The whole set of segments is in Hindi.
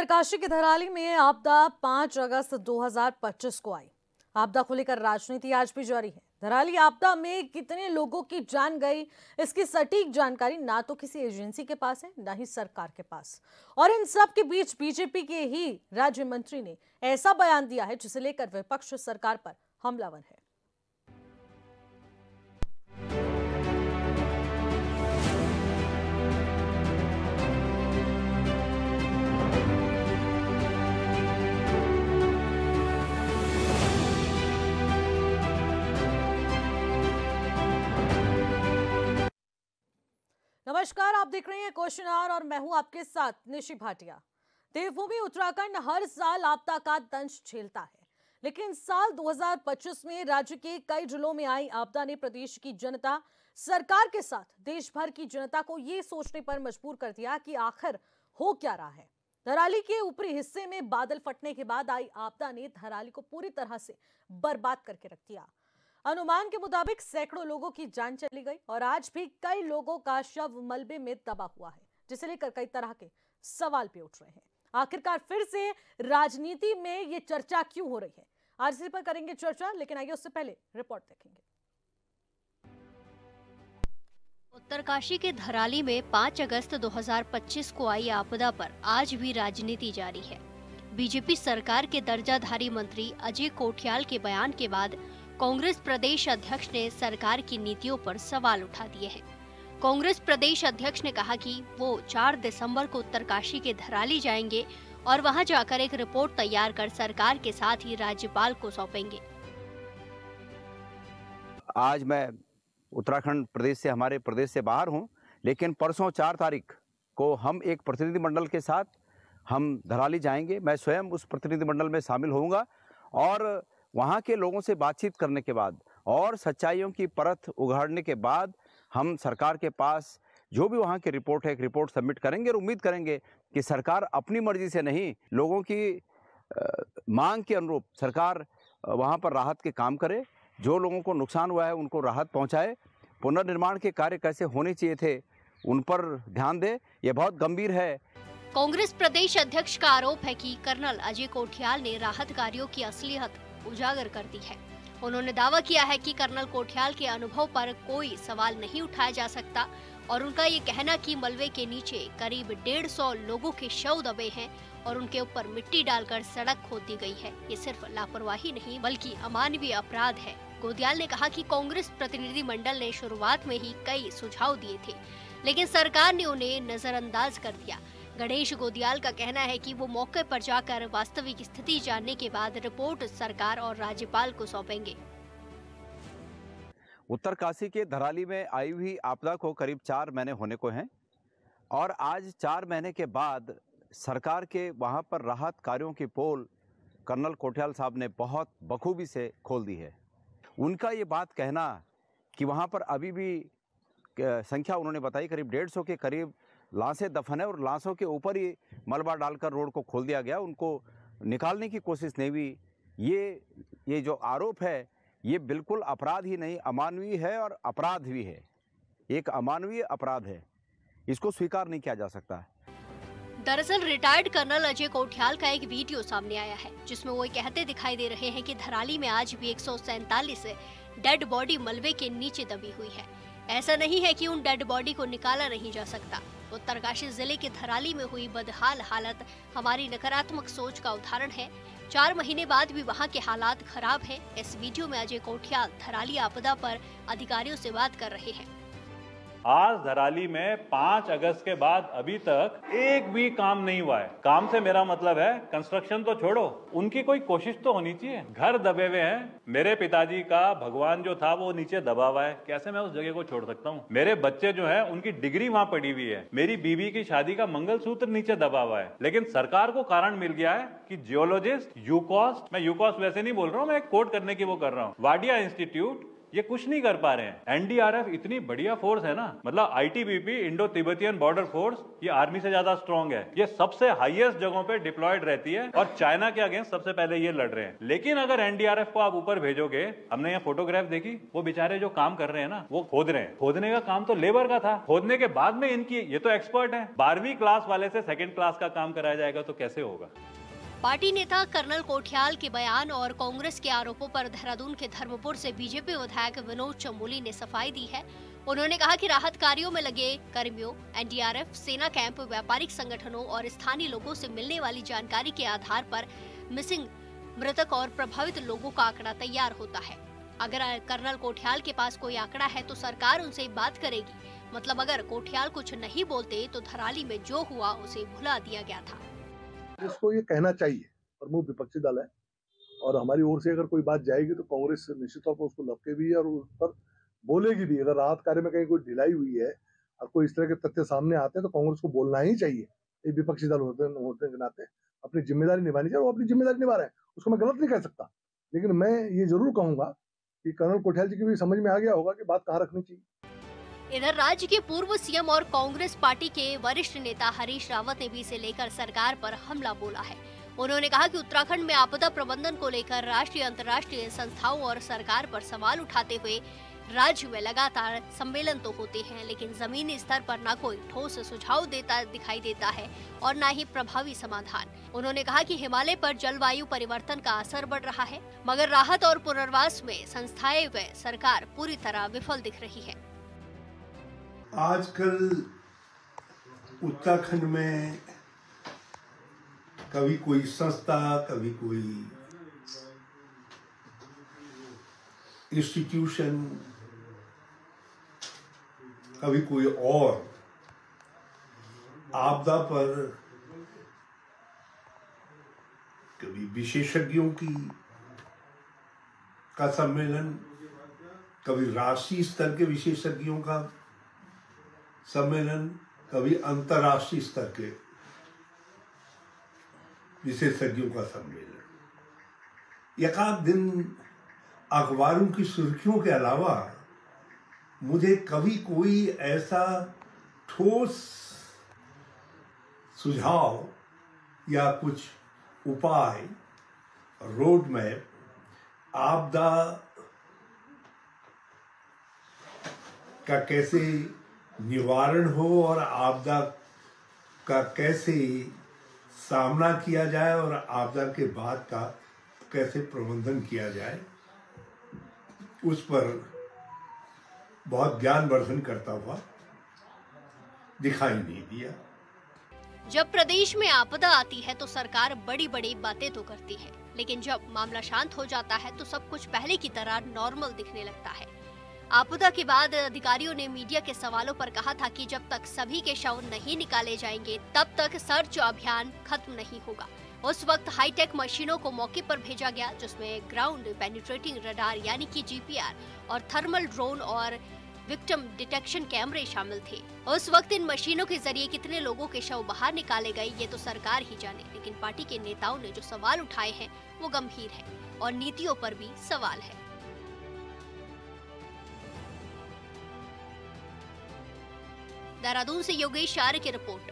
उत्तरकाशी के धराली में आपदा 5 अगस्त 2025 को आई। आपदा को लेकर राजनीति आज भी जारी है। धराली आपदा में कितने लोगों की जान गई, इसकी सटीक जानकारी ना तो किसी एजेंसी के पास है, ना ही सरकार के पास। और इन सब के बीच बीजेपी के ही राज्य मंत्री ने ऐसा बयान दिया है जिसे लेकर विपक्ष सरकार पर हमलावर है। नमस्कार, आप देख रहे हैं क्वेश्चन आवर और मैं हूं आपके साथ निशी भाटिया। देवभूमि उत्तराखंड हर साल आपदा का दंश झेलता है, लेकिन साल 2025 में राज्य के कई जिलों में आई आपदा ने प्रदेश की जनता, सरकार के साथ देश भर की जनता को ये सोचने पर मजबूर कर दिया कि आखिर हो क्या रहा है। धराली के ऊपरी हिस्से में बादल फटने के बाद आई आपदा ने धराली को पूरी तरह से बर्बाद करके रख दिया। अनुमान के मुताबिक सैकड़ों लोगों की जान चली गई और आज भी कई लोगों का शव मलबे में दबा हुआ है, जिसे लेकर कई तरह के सवाल भी उठ रहे हैं। आखिरकार फिर से राजनीति में ये चर्चा क्यों हो रही है, आज इसी पर करेंगे चर्चा। लेकिन आइए उससे पहले रिपोर्ट देखेंगे। उत्तरकाशी के धराली में 5 अगस्त 2025 को आई आपदा पर आज भी राजनीति जारी है। बीजेपी सरकार के दर्जाधारी मंत्री अजय कोठियाल के बयान के बाद कांग्रेस प्रदेश अध्यक्ष ने सरकार की नीतियों पर सवाल उठा दिए हैं। कांग्रेस प्रदेश अध्यक्ष ने कहा कि वो 4 दिसंबर को उत्तरकाशी के धराली जाएंगे और वहां जाकर एक रिपोर्ट तैयार कर सरकार के साथ ही राज्यपाल को सौंपेंगे। आज मैं उत्तराखंड प्रदेश से, हमारे प्रदेश से बाहर हूं, लेकिन परसों 4 तारीख को हम एक प्रतिनिधिमंडल के साथ हम धराली जाएंगे। मैं स्वयं उस प्रतिनिधिमंडल में शामिल होऊंगा और वहाँ के लोगों से बातचीत करने के बाद और सच्चाइयों की परत उघाड़ने के बाद हम सरकार के पास जो भी वहाँ की रिपोर्ट है, एक रिपोर्ट सबमिट करेंगे और उम्मीद करेंगे कि सरकार अपनी मर्जी से नहीं, लोगों की मांग के अनुरूप सरकार वहाँ पर राहत के काम करे। जो लोगों को नुकसान हुआ है उनको राहत पहुँचाए। पुनर्निर्माण के कार्य कैसे होने चाहिए थे उन पर ध्यान दे। ये बहुत गंभीर है। कांग्रेस प्रदेश अध्यक्ष का आरोप है कि कर्नल अजय कोठियाल ने राहत कार्यों की असलियत उजागर कर दी है। उन्होंने दावा किया है कि कर्नल कोठियाल के अनुभव पर कोई सवाल नहीं उठाया जा सकता और उनका ये कहना कि मलबे के नीचे करीब 150 लोगों के शव दबे हैं और उनके ऊपर मिट्टी डालकर सड़क खोद दी गई है, ये सिर्फ लापरवाही नहीं बल्कि अमानवीय अपराध है। गोदियाल ने कहा कि कांग्रेस प्रतिनिधि मंडल ने शुरुआत में ही कई सुझाव दिए थे, लेकिन सरकार ने उन्हें नजरअंदाज कर दिया। गणेश गोदियाल का कहना है कि वो मौके पर जाकर वास्तविक स्थिति जानने के बाद रिपोर्ट सरकार और राज्यपाल को सौंपेंगे। उत्तरकाशी के धराली में आई हुई आपदा को करीब 4 महीने होने को हैं और आज 4 महीने के बाद सरकार के वहां पर राहत कार्यों की पोल कर्नल कोठियाल साहब ने बहुत बखूबी से खोल दी है। उनका ये बात कहना कि वहां पर अभी भी संख्या उन्होंने बताई करीब 150 के करीब लाशें दफन है और लाशों के ऊपर ही मलबा डालकर रोड को खोल दिया गया, उनको निकालने की कोशिश नहीं हुई। ये जो आरोप है ये बिल्कुल अपराध ही नहीं, अमानवीय है और अपराध भी है। एक अमानवीय अपराध है, इसको स्वीकार नहीं किया जा सकता। दरअसल रिटायर्ड कर्नल अजय कोठियाल का एक वीडियो सामने आया है जिसमें वो कहते दिखाई दे रहे हैं कि धराली में आज भी 147 डेड बॉडी मलबे के नीचे दबी हुई है। ऐसा नहीं है कि उन डेड बॉडी को निकाला नहीं जा सकता। उत्तरकाशी जिले के धराली में हुई बदहाल हालत हमारी नकारात्मक सोच का उदाहरण है। 4 महीने बाद भी वहां के हालात खराब हैं। इस वीडियो में अजय कोठियाल धराली आपदा पर अधिकारियों से बात कर रहे हैं। आज धराली में 5 अगस्त के बाद अभी तक एक भी काम नहीं हुआ है। काम से मेरा मतलब है कंस्ट्रक्शन तो छोड़ो, उनकी कोई कोशिश तो होनी चाहिए। घर दबे हुए हैं। मेरे पिताजी का भगवान जो था वो नीचे दबा हुआ है, कैसे मैं उस जगह को छोड़ सकता हूँ। मेरे बच्चे जो है उनकी डिग्री वहाँ पड़ी हुई है। मेरी बीवी की शादी का मंगलसूत्र नीचे दबा हुआ है। लेकिन सरकार को कारण मिल गया है कि जियोलॉजिस्ट यूकॉस्ट, मैं यूकॉस्ट वैसे नहीं बोल रहा हूँ, मैं कोट करने की वो कर रहा हूँ, वाडिया इंस्टीट्यूट ये कुछ नहीं कर पा रहे हैं। एनडीआरएफ इतनी बढ़िया फोर्स है ना, मतलब ITBP Indo Tibetan border force, ये आर्मी से ज्यादा स्ट्रॉन्ग है। ये सबसे हाईएस्ट जगहों पे डिप्लॉयड रहती है और चाइना के अगेंस्ट सबसे पहले ये लड़ रहे हैं। लेकिन अगर एनडीआरएफ को आप ऊपर भेजोगे, हमने यहाँ फोटोग्राफ देखी, वो बेचारे जो काम कर रहे हैं ना, वो खोद रहे हैं। खोदने का काम तो लेबर का था, खोदने के बाद में इनकी, ये तो एक्सपर्ट है, 12वीं क्लास वाले से 2nd क्लास का काम कराया जाएगा तो कैसे होगा। पार्टी नेता कर्नल कोठियाल के बयान और कांग्रेस के आरोपों पर देहरादून के धर्मपुर से बीजेपी विधायक विनोद चमोली ने सफाई दी है। उन्होंने कहा कि राहत कार्यों में लगे कर्मियों, एनडीआरएफ, सेना कैंप, व्यापारिक संगठनों और स्थानीय लोगों से मिलने वाली जानकारी के आधार पर मिसिंग, मृतक और प्रभावित लोगों का आंकड़ा तैयार होता है। अगर कर्नल कोठियाल के पास कोई आंकड़ा है तो सरकार उनसे बात करेगी। मतलब अगर कोठियाल कुछ नहीं बोलते तो धराली में जो हुआ उसे भुला दिया गया था। इसको ये कहना चाहिए, प्रमुख विपक्षी दल है और हमारी ओर से अगर कोई बात जाएगी तो कांग्रेस निश्चित तौर पर उसको लपके भी है और उस पर बोलेगी भी। अगर राहत कार्य में कहीं कोई ढिलाई हुई है और कोई इस तरह के तथ्य सामने आते हैं तो कांग्रेस को बोलना ही चाहिए। एक विपक्षी दल होने के नाते अपनी जिम्मेदारी निभानी चाहिए और वो अपनी जिम्मेदारी निभा रहे हैं, उसको मैं गलत नहीं कह सकता। लेकिन मैं ये जरूर कहूंगा कि कर्नल कोठियाल जी की भी समझ में आ गया होगा कि बात कहाँ रखनी चाहिए। इधर राज्य के पूर्व सीएम और कांग्रेस पार्टी के वरिष्ठ नेता हरीश रावत ने भी इसे लेकर सरकार पर हमला बोला है। उन्होंने कहा कि उत्तराखंड में आपदा प्रबंधन को लेकर राष्ट्रीय अंतर्राष्ट्रीय संस्थाओं और सरकार पर सवाल उठाते हुए राज्य में लगातार सम्मेलन तो होते हैं, लेकिन जमीनी स्तर पर न कोई ठोस सुझाव देता दिखाई देता है और न ही प्रभावी समाधान। उन्होंने कहा कि हिमालय पर जलवायु परिवर्तन का असर बढ़ रहा है, मगर राहत और पुनर्वास में संस्थाएं व सरकार पूरी तरह विफल दिख रही है। आजकल उत्तराखंड में कभी कोई संस्था, कभी कोई इंस्टीट्यूशन, कभी कोई और आपदा पर कभी विशेषज्ञों का सम्मेलन, कभी राष्ट्रीय स्तर के विशेषज्ञों का सम्मेलन, कभी अंतर्राष्ट्रीय स्तर के विशेषज्ञों का सम्मेलन। एकाध दिन अखबारों की सुर्खियों के अलावा मुझे कभी कोई ऐसा ठोस सुझाव या कुछ उपाय, रोड मैप, आपदा का कैसे निवारण हो और आपदा का कैसे सामना किया जाए और आपदा के बाद का कैसे प्रबंधन किया जाए, उस पर बहुत ज्ञानवर्धन करता हुआ दिखाई नहीं दिया। जब प्रदेश में आपदा आती है तो सरकार बड़ी बड़ी बातें तो करती है, लेकिन जब मामला शांत हो जाता है तो सब कुछ पहले की तरह नॉर्मल दिखने लगता है। आपदा के बाद अधिकारियों ने मीडिया के सवालों पर कहा था कि जब तक सभी के शव नहीं निकाले जाएंगे तब तक सर्च अभियान खत्म नहीं होगा। उस वक्त हाईटेक मशीनों को मौके पर भेजा गया, जिसमें ग्राउंड पेनिट्रेटिंग रडार यानी कि जीपीआर और थर्मल ड्रोन और विक्टिम डिटेक्शन कैमरे शामिल थे। उस वक्त इन मशीनों के जरिए कितने लोगों के शव बाहर निकाले गए ये तो सरकार ही जाने, लेकिन पार्टी के नेताओं ने जो सवाल उठाए हैं वो गंभीर है और नीतियों पर भी सवाल है। देहरादून से योगेश आर्य की रिपोर्ट।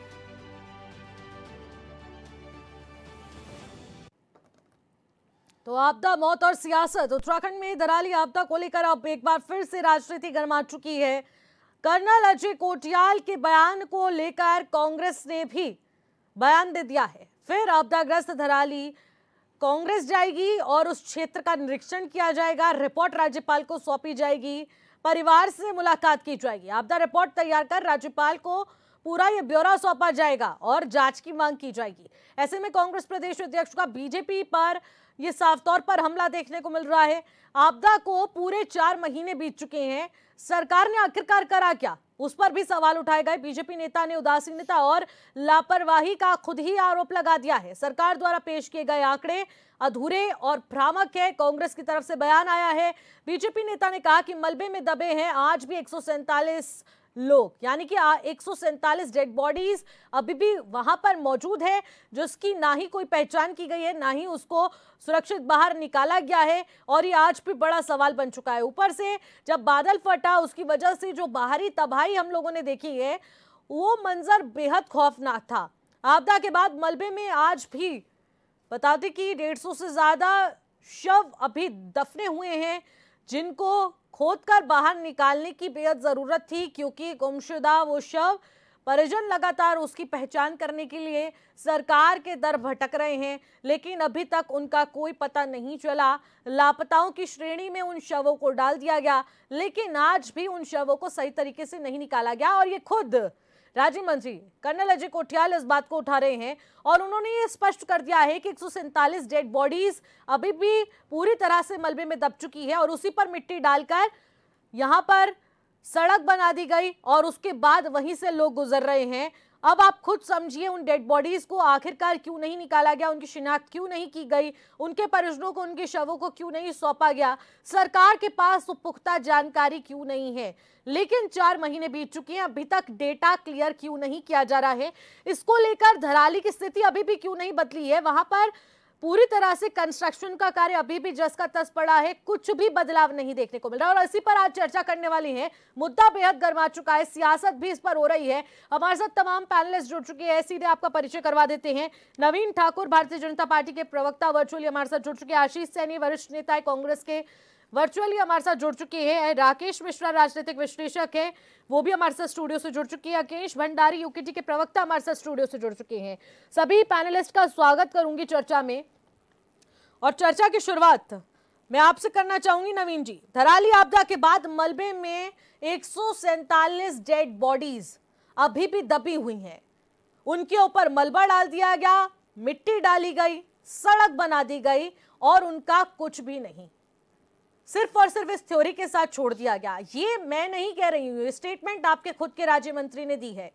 तो आपदा, मौत और सियासत, उत्तराखंड में दराली आपदा को लेकर अब एक बार फिर से राजनीति गर्मा चुकी है। कर्नल अजय कोठियाल के बयान को लेकर कांग्रेस ने भी बयान दे दिया है। फिर आपदाग्रस्त धराली कांग्रेस जाएगी और उस क्षेत्र का निरीक्षण किया जाएगा, रिपोर्ट राज्यपाल को सौंपी जाएगी, परिवार से मुलाकात की जाएगी, आपदा रिपोर्ट तैयार कर राज्यपाल को पूरा ये ब्यौरा सौंपा जाएगा और जांच की मांग की जाएगी। ऐसे में कांग्रेस प्रदेश अध्यक्ष का बीजेपी पर ये साफ तौर पर हमला देखने को मिल रहा है। आपदा को पूरे 4 महीने बीत चुके हैं, सरकार ने आखिरकार करा क्या, उस पर भी सवाल उठाए गए। बीजेपी नेता ने उदासीनता और लापरवाही का खुद ही आरोप लगा दिया है। सरकार द्वारा पेश किए गए आंकड़े अधूरे और भ्रामक है। कांग्रेस की तरफ से बयान आया है। बीजेपी नेता ने कहा कि मलबे में दबे हैं आज भी 147 लोग, यानी कि 147 डेड बॉडीज अभी भी वहां पर मौजूद है, जिसकी ना ही कोई पहचान की गई है, ना ही उसको सुरक्षित बाहर निकाला गया है। और ये आज भी बड़ा सवाल बन चुका है। ऊपर से जब बादल फटा, उसकी वजह से जो बाहरी तबाही हम लोगों ने देखी है, वो मंजर बेहद खौफनाक था। आपदा के बाद मलबे में आज भी बता दें कि 150 से ज्यादा शव अभी दफने हुए हैं, जिनको खोदकर बाहर निकालने की बेहद जरूरत थी, क्योंकि गुमशुदा वो शव परिजन लगातार उसकी पहचान करने के लिए सरकार के दर भटक रहे हैं, लेकिन अभी तक उनका कोई पता नहीं चला। लापताओं की श्रेणी में उन शवों को डाल दिया गया, लेकिन आज भी उन शवों को सही तरीके से नहीं निकाला गया। और ये खुद राज्य मंत्री कर्नल अजय कोठियाल इस बात को उठा रहे हैं और उन्होंने ये स्पष्ट कर दिया है कि 147 डेड बॉडीज अभी भी पूरी तरह से मलबे में दब चुकी है और उसी पर मिट्टी डालकर यहां पर सड़क बना दी गई और उसके बाद वहीं से लोग गुजर रहे हैं। अब आप खुद समझिए, उन डेड बॉडीज को आखिरकार क्यों नहीं निकाला गया, उनकी शिनाख्त क्यों नहीं की गई, उनके परिजनों को उनके शवों को क्यों नहीं सौंपा गया, सरकार के पास वो पुख्ता जानकारी क्यों नहीं है। लेकिन 4 महीने बीत चुके हैं, अभी तक डेटा क्लियर क्यों नहीं किया जा रहा है। इसको लेकर धराली की स्थिति अभी भी क्यों नहीं बदली है, वहां पर पूरी तरह से कंस्ट्रक्शन का कार्य अभी भी जस का तस पड़ा है, कुछ भी बदलाव नहीं देखने को मिल रहा। और इसी पर आज चर्चा करने वाली है। मुद्दा बेहद गर्मा चुका है, सियासत भी इस पर हो रही है। हमारे साथ तमाम पैनलिस्ट जुड़ चुके हैं, सीधे आपका परिचय करवा देते हैं। नवीन ठाकुर भारतीय जनता पार्टी के प्रवक्ता वर्चुअली हमारे साथ जुड़ चुके हैं। आशीष सैनी वरिष्ठ नेता है कांग्रेस के, वर्चुअली हमारे साथ जुड़ चुके हैं। राकेश मिश्रा राजनीतिक विश्लेषक है, वो भी हमारे साथ स्टूडियो से जुड़ चुके हैं। अकेश भंडारी यूकेटी के प्रवक्ता हमारे साथ स्टूडियो से जुड़ चुके हैं। सभी पैनलिस्ट का स्वागत करूंगी चर्चा में। और चर्चा की शुरुआत मैं आपसे करना चाहूंगी नवीन जी। धराली आपदा के बाद मलबे में 147 डेड बॉडीज अभी भी दबी हुई हैं। उनके ऊपर मलबा डाल दिया गया, मिट्टी डाली गई, सड़क बना दी गई और उनका कुछ भी नहीं, सिर्फ और सिर्फ इस थ्योरी के साथ छोड़ दिया गया। ये मैं नहीं कह रही हूं, स्टेटमेंट आपके खुद के राज्य मंत्री ने दी है।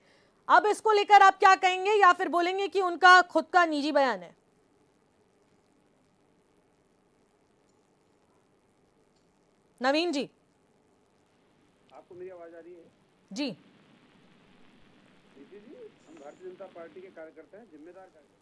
अब इसको लेकर आप क्या कहेंगे, या फिर बोलेंगे कि उनका खुद का निजी बयान है? नवीन जी, आपको मेरी आवाज आ रही है? जी जी, हम भारतीय जनता पार्टी के कार्यकर्ता हैं, जिम्मेदार कार्यकर्ता।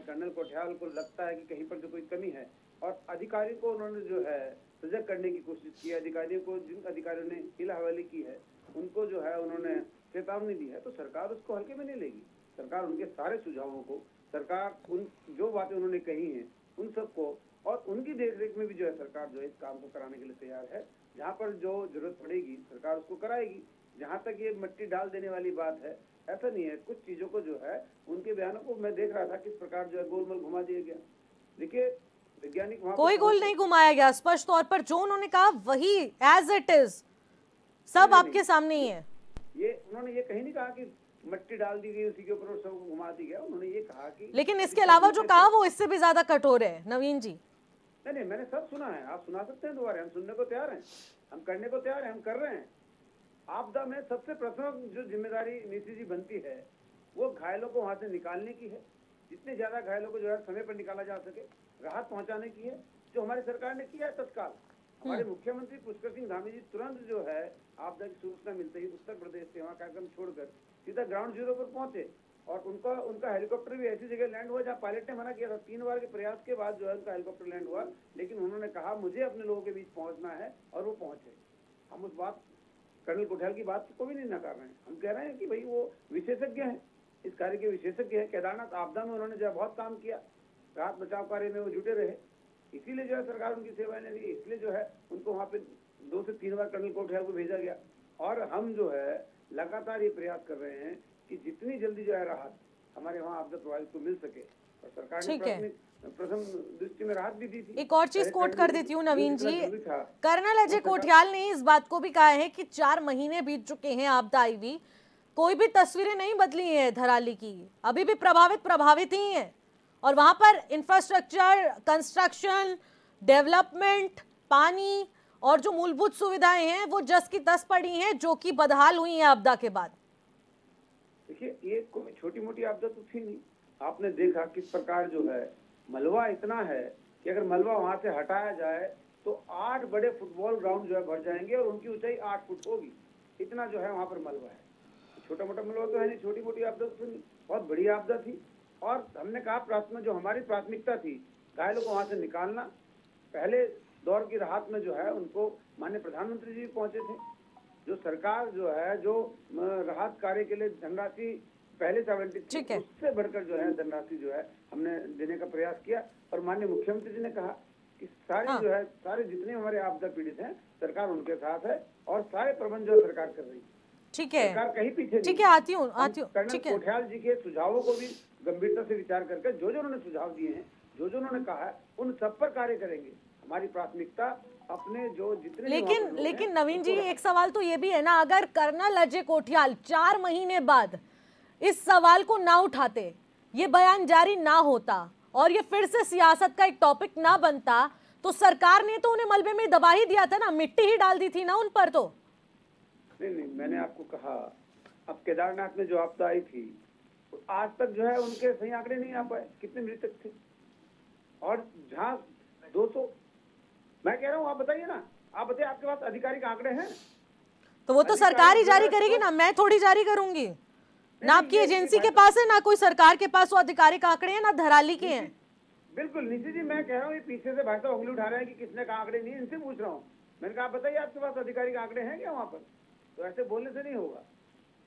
कर्नल कोठियाल को लगता है कि कहीं पर जो कोई कमी है और अधिकारी को उन्होंने जो है सजग करने की कोशिश की है। अधिकारियों को, जिन अधिकारियों ने हिला हवाली की है, उनको जो है उन्होंने चेतावनी दी है, तो सरकार उसको हल्के में नहीं लेगी। सरकार उनके सारे सुझावों को, सरकार उन जो बातें उन्होंने कही हैं उन सबको, और उनकी देखरेख में भी जो है सरकार जो है इस काम को कराने के लिए तैयार है। जहाँ पर जो जरूरत पड़ेगी सरकार उसको कराएगी। जहाँ तक ये मिट्टी डाल देने वाली बात है, ऐसा नहीं है। कुछ चीजों को जो है उनके बयानों को मैं देख रहा था किस प्रकार जो है गोलमोल घुमा दिया गया। देखिए वैज्ञानिक, कोई गोल नहीं घुमाया गया, स्पष्ट तौर पर जो उन्होंने कहा वही एज इट इज सब आपके सामने ही है। ये उन्होंने ये कहीं नहीं कहा कि मिट्टी डाल दी गई उसी के ऊपर सबको घुमा दी गया। उन्होंने ये कहा कि, लेकिन इसके अलावा जो कहा वो इससे भी ज्यादा कठोर है नवीन जी। नहीं, मैंने सब सुना है, आप सुना सकते हैं दोबारा, हम सुनने को तैयार हैं, हम करने को तैयार हैं, हम कर रहे हैं। आपदा में सबसे प्रथम जो जिम्मेदारी नीति जी बनती है वो घायलों को वहां से निकालने की है। जितने ज्यादा घायलों को जो है समय पर निकाला जा सके, राहत पहुंचाने की है, जो हमारी सरकार ने किया है तत्काल। हमारे मुख्यमंत्री पुष्कर सिंह धामी जी तुरंत जो है आपदा की सूचना मिलते ही उत्तर प्रदेश से वहाँ कार्यक्रम छोड़कर सीधा ग्राउंड जीरो पर पहुंचे और उनका हेलीकॉप्टर भी ऐसी जगह लैंड हुआ जहाँ पायलट ने मना किया था। 3 बार के प्रयास के बाद जो है उनका हेलीकॉप्टर लैंड हुआ, लेकिन उन्होंने कहा मुझे अपने लोगों के बीच पहुंचना है और वो पहुंचे। हम उस बात, कर्नल कोठियाल की बात को भी नहीं नकार रहे हैं। हम कह रहे हैं कि भाई वो विशेषज्ञ हैं, इस कार्य के विशेषज्ञ हैं। केदारनाथ आपदा में उन्होंने जो है बहुत काम किया, राहत बचाव कार्य में वो जुटे रहे, इसीलिए जो है सरकार उनकी सेवाएं ले रही है। इसलिए जो है उनको वहाँ पे 2 से 3 बार कर्नल कोठियाल को भेजा गया और हम जो है लगातार ये प्रयास कर रहे हैं कि जितनी जल्दी जो है राहत हमारे वहाँ आपदा प्रभावित को मिल सके। और सरकार ने प्रथम दृष्टि में राहत भी दी थी। एक और चीज कोट कर देती हूँ नवीन जी, कर्नल अजय कोठियाल ने इस बात को भी कहा है कि 4 महीने बीत चुके हैं आपदा आई हुई, कोई भी तस्वीरें नहीं बदली है धराली की, अभी भी प्रभावित ही है। और वहां पर इंफ्रास्ट्रक्चर, कंस्ट्रक्शन, डेवलपमेंट, पानी और जो मूलभूत सुविधाएं हैं वो जस की तस पड़ी हैं, जो कि बदहाल हुई हैं आपदा के बाद। देखिए, ये कोई छोटी मोटी आपदा तो थी नहीं। आपने देखा किस प्रकार जो है मलबा इतना है कि अगर मलबा वहां से हटाया जाए तो 8 बड़े फुटबॉल ग्राउंड जो है भर जाएंगे और उनकी ऊंचाई 8 फुट होगी। इतना जो है वहां पर मलबा है। छोटा मोटा मलबा तो है नहीं, छोटी मोटी आपदा तो नहीं, बहुत बड़ी आपदा थी। और हमने कहा जो हमारी प्राथमिकता थी घायलों को वहां से निकालना। पहले दौर की राहत में जो है उनको माननीय प्रधानमंत्री जी पहुंचे थे। जो सरकार जो है जो राहत कार्य के लिए धनराशि पहले 70 थी, उससे बढ़कर जो है धनराशि जो है हमने देने का प्रयास किया। और माननीय मुख्यमंत्री जी ने कहा कि जो है सारे जितने हमारे आपदा पीड़ित हैं सरकार उनके साथ है और सारे प्रबंध जो सरकार कर रही है। ठीक है, सरकार कहीं पीछे ठीक है, आती हूँ। कर्नल कोठियाल जी के सुझावों को भी गंभीरता से विचार करके जो उन्होंने सुझाव दिए हैं, जो उन्होंने कहा है, उन सब पर कार्य करेंगे। हमारी प्राथमिकता अपने जो जितने लेकिन नवीन जी, एक सवाल तो ये भी है ना, अगर कर्नल अजय कोठियाल 4 महीने बाद इस सवाल को ना उठाते, ये बयान जारी ना होता और ये फिर से सियासत का एक टॉपिक ना बनता, तो सरकार ने तो उन्हें मलबे में दबा ही दिया था ना, मिट्टी ही डाल दी थी ना उन पर। तो नहीं, मैंने आपको कहा अब केदारनाथ में जो आपदा आई थी आज तक जो है उनके सही आंकड़े नहीं आ पाए, कितने मृतक थे। और जहाँ 200, मैं कह रहा हूँ, आप बताइए ना, आप बताइए आपके पास आधिकारिक आंकड़े हैं? तो वो तो सरकार ही जारी करेगी ना, मैं थोड़ी जारी करूंगी ना। आपकी एजेंसी के पास है ना, कोई सरकार के पास वो आधिकारिक आंकड़े हैं ना धराली के हैं। बिल्कुल निशी जी, मैं कह रहा हूँ ये पीछे से भाई साहब उंगली उठा रहे हैं कि किसने कहा आंकड़े नहीं, इनसे पूछ रहा हूँ। मैंने कहा बताइए आपके पास आधिकारिक आंकड़े हैं क्या वहाँ पर? तो ऐसे बोलने से नहीं होगा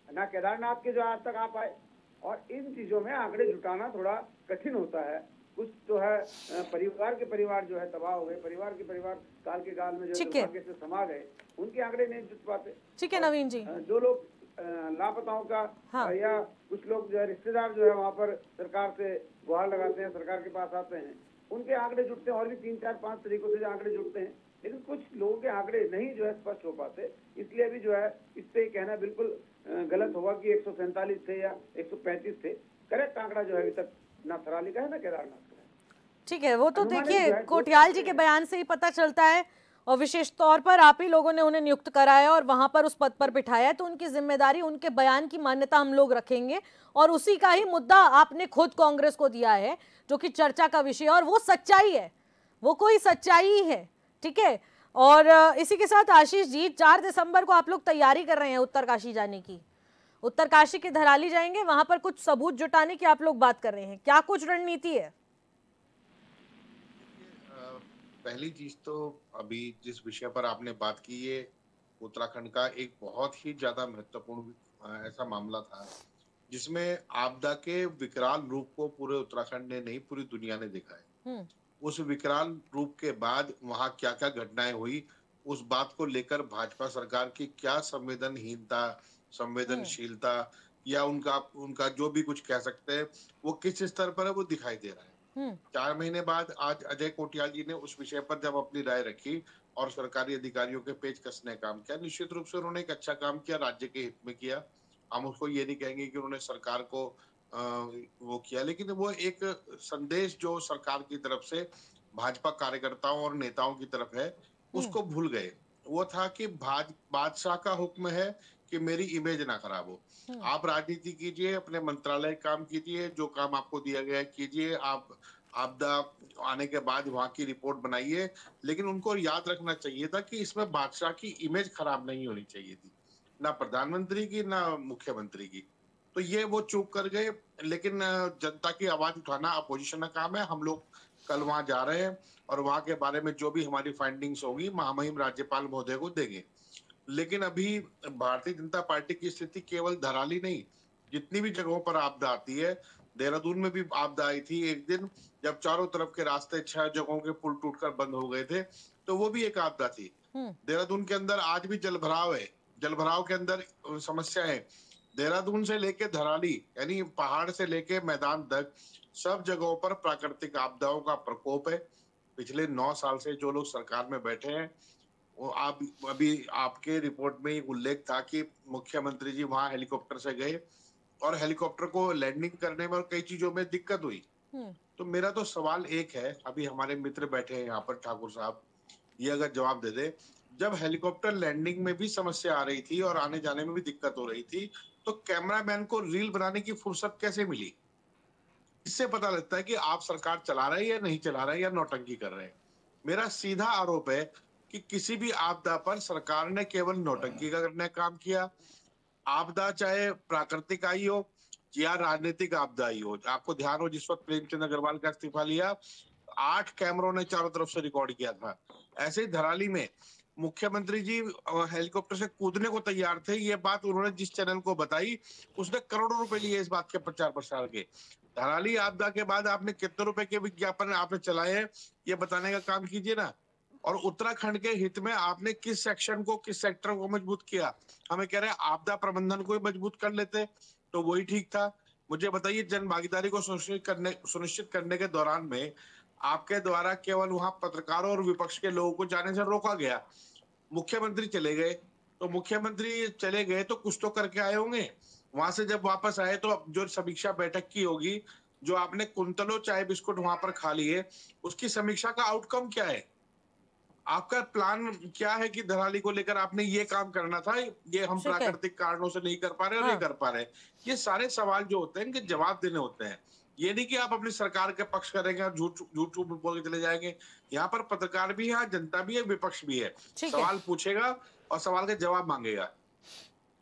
ना। केदारनाथ के जो आज तक आप आए, और इन चीजों में आंकड़े जुटाना थोड़ा कठिन होता है। कुछ तो है परिवार के परिवार जो है तबाह हो गए, परिवार के परिवार काल के काल में जो दुर्भाग्य से समा गए, उनके आंकड़े नहीं जुट पाते। ठीक है नवीन जी, जो लोग लापताओं का या कुछ लोग जो है रिश्तेदार जो है वहाँ पर सरकार से गुहार लगाते हैं, सरकार के पास आते हैं, उनके आंकड़े जुटते हैं। और भी 3, 4, 5 तरीकों से जो आंकड़े जुटते हैं, लेकिन कुछ लोगों के आंकड़े नहीं जो है स्पष्ट हो पाते। इसलिए अभी जो है इस पे कहना बिल्कुल गलत होगा कि 147 थे या 135 थे। करेक्ट आंकड़ा जो है अभी तक ना थराली का है ना केदारनाथ का है। ठीक है, वो तो देखिए कोठियाल जी के बयान से ही पता चलता है, और विशेष तौर पर आप ही लोगों ने उन्हें नियुक्त कराया और वहां पर उस पद पर बिठाया है, तो उनकी जिम्मेदारी, उनके बयान की मान्यता हम लोग रखेंगे। और उसी का ही मुद्दा आपने खुद कांग्रेस को दिया है, जो कि चर्चा का विषय है, और वो सच्चाई है, वो कोई सच्चाई ही है। ठीक है, और इसी के साथ आशीष जी, 4 दिसंबर को आप लोग तैयारी कर रहे हैं उत्तरकाशी जाने की, उत्तरकाशी के धराली जाएंगे, वहां पर कुछ सबूत जुटाने की आप लोग बात कर रहे हैं, क्या कुछ रणनीति है? पहली चीज तो अभी जिस विषय पर आपने बात की, ये उत्तराखंड का एक बहुत ही ज्यादा महत्वपूर्ण ऐसा मामला था जिसमें आपदा के विकराल रूप को पूरे उत्तराखंड ने नहीं, पूरी दुनिया ने देखा है। उस विकराल रूप के बाद वहां क्या क्या घटनाएं हुई, उस बात को लेकर भाजपा सरकार की क्या संवेदनहीनता, संवेदनशीलता या उनका जो भी कुछ कह सकते हैं, वो किस स्तर पर है वो दिखाई दे रहा है। 4 महीने बाद आज अजय कोठियाल जी ने उस विषय पर जब अपनी राय रखी और सरकारी अधिकारियों के पेच कसने काम किया, निश्चित रूप से उन्होंने एक अच्छा काम किया, राज्य के हित में किया। हम उसको ये नहीं कहेंगे कि उन्होंने सरकार को वो किया, लेकिन वो एक संदेश जो सरकार की तरफ से भाजपा कार्यकर्ताओं और नेताओं की तरफ है, उसको भूल गए। वो था कि बादशाह का हुक्म है कि मेरी इमेज ना खराब हो। आप राजनीति कीजिए, अपने मंत्रालय काम कीजिए, जो काम आपको दिया गया है कीजिए, आप आपदा आने के बाद वहां की रिपोर्ट बनाइए, लेकिन उनको याद रखना चाहिए था कि इसमें बादशाह की इमेज खराब नहीं होनी चाहिए थी, ना प्रधानमंत्री की ना मुख्यमंत्री की। तो ये वो चूक कर गए, लेकिन जनता की आवाज उठाना अपोजिशन का काम है। हम लोग कल वहां जा रहे हैं और वहां के बारे में जो भी हमारी फाइंडिंग्स होगी महामहिम राज्यपाल महोदय को देंगे। लेकिन अभी भारतीय जनता पार्टी की स्थिति केवल धराली नहीं, जितनी भी जगहों पर आपदा आती है, देहरादून में भी आपदा आई थी एक दिन जब चारों तरफ के रास्ते 6 जगहों के पुल टूटकर बंद हो गए थे, तो वो भी एक आपदा थी। देहरादून के अंदर आज भी जलभराव है, जलभराव के अंदर समस्या है। देहरादून से लेके धराली यानी पहाड़ से लेके मैदान तक सब जगहों पर प्राकृतिक आपदाओं का प्रकोप है। पिछले 9 साल से जो लोग सरकार में बैठे हैं, वो आप अभी आपके रिपोर्ट में एक उल्लेख था कि मुख्यमंत्री जी वहां हेलीकॉप्टर से गए और हेलीकॉप्टर को लैंडिंग करने में और कई चीजों में दिक्कत हुई। तो मेरा तो सवाल एक है, अभी हमारे मित्र बैठे हैं यहाँ पर, ठाकुर साहब, ये अगर जवाब दे दे, जब हेलीकॉप्टर लैंडिंग में भी समस्या आ रही थी और आने जाने में भी दिक्कत हो रही थी, तो कैमरामैन को रील बनाने की फुर्सत कैसे मिली? इससे पता लगता है कि आप सरकार चला रहे हैं या नहीं चला रहे हैं या नौटंकी कर रहे हैं। मेरा सीधा आरोप है कि किसी भी आपदा पर सरकार ने केवल नौटंकी करने का काम किया। आपदा चाहे प्राकृतिक आई हो या राजनीतिक आपदा आई हो। आपको ध्यान हो जिस वक्त प्रेमचंद अग्रवाल का इस्तीफा लिया, 8 कैमरों ने चारों तरफ से रिकॉर्ड किया था। ऐसे ही धराली में मुख्यमंत्री जी हेलीकॉप्टर से कूदने को तैयार थे। ये बात उन्होंने जिस चैनल को बताई, उसने करोड़ों रुपए लिए इस बात के प्रचार प्रसार के। धराली आपदा के बाद आपने कितने रुपए के विज्ञापन आपने चलाए हैं, ये बताने का काम कीजिए ना। और उत्तराखंड के हित में आपने किस सेक्शन को, किस सेक्टर को मजबूत किया? हमें कह रहे हैं आपदा प्रबंधन को मजबूत कर लेते तो वही ठीक था। मुझे बताइए, जन भागीदारी को सुनिश्चित करने के दौरान में आपके द्वारा केवल वहां पत्रकारों और विपक्ष के लोगों को जाने से रोका गया। मुख्यमंत्री चले गए, तो मुख्यमंत्री चले गए तो कुछ तो करके आए होंगे। वहां से जब वापस आए तो जो समीक्षा बैठक की होगी, जो आपने कुंतलों चाय बिस्कुट वहां पर खा लिए, उसकी समीक्षा का आउटकम क्या है? आपका प्लान क्या है कि धराली को लेकर आपने ये काम करना था, ये हम प्राकृतिक कारणों से नहीं कर पा रहे और नहीं कर पा रहे? ये सारे सवाल जो होते हैं इनके जवाब देने होते हैं। ये नहीं कि आप अपनी सरकार के पक्ष करेंगे और झूठ बोल के चले जाएंगे। यहाँ पर पत्रकार भी है, जनता भी है, विपक्ष भी है। सवाल पूछेगा और सवाल के जवाब मांगेगा।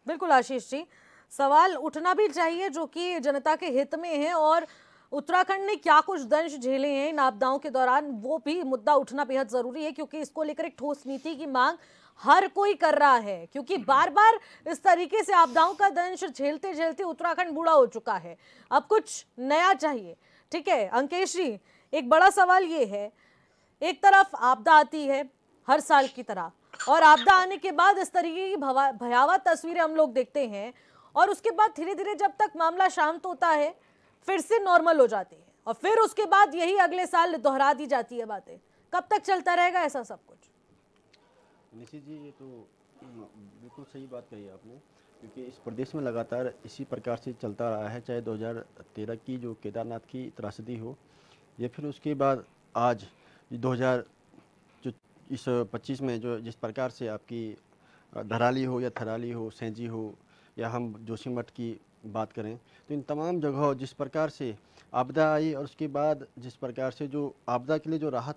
बिल्कुल आशीष जी, सवाल उठना भी चाहिए जो कि जनता के हित में है, और उत्तराखंड ने क्या कुछ दंश झेले हैं इन आपदाओं के दौरान, वो भी मुद्दा उठना बेहद जरूरी है, क्योंकि इसको लेकर एक ठोस नीति की मांग हर कोई कर रहा है। क्योंकि बार बार इस तरीके से आपदाओं का दंश झेलते झेलते उत्तराखंड बूढ़ा हो चुका है, अब कुछ नया चाहिए। ठीक है अंकेश जी, एक बड़ा सवाल ये है, एक तरफ आपदा आती है हर साल की तरह, और आपदा आने के बाद इस तरीके की भयावह तस्वीरें हम लोग देखते हैं, और उसके बाद धीरे धीरे जब तक मामला शांत होता है फिर से नॉर्मल हो जाती है, और फिर उसके बाद यही अगले साल दोहरा दी जाती है बातें। कब तक चलता रहेगा ऐसा सब कुछ? निशी जी, ये तो बिल्कुल सही बात कही आपने, क्योंकि इस प्रदेश में लगातार इसी प्रकार से चलता रहा है। चाहे 2013 की जो केदारनाथ की त्रासदी हो, या फिर उसके बाद आज 2025 में जो जिस प्रकार से आपकी धराली हो या थराली हो, सेंजी हो, या हम जोशीमठ की बात करें, तो इन तमाम जगहों जिस प्रकार से आपदा आई और उसके बाद जिस प्रकार से जो आपदा के लिए जो राहत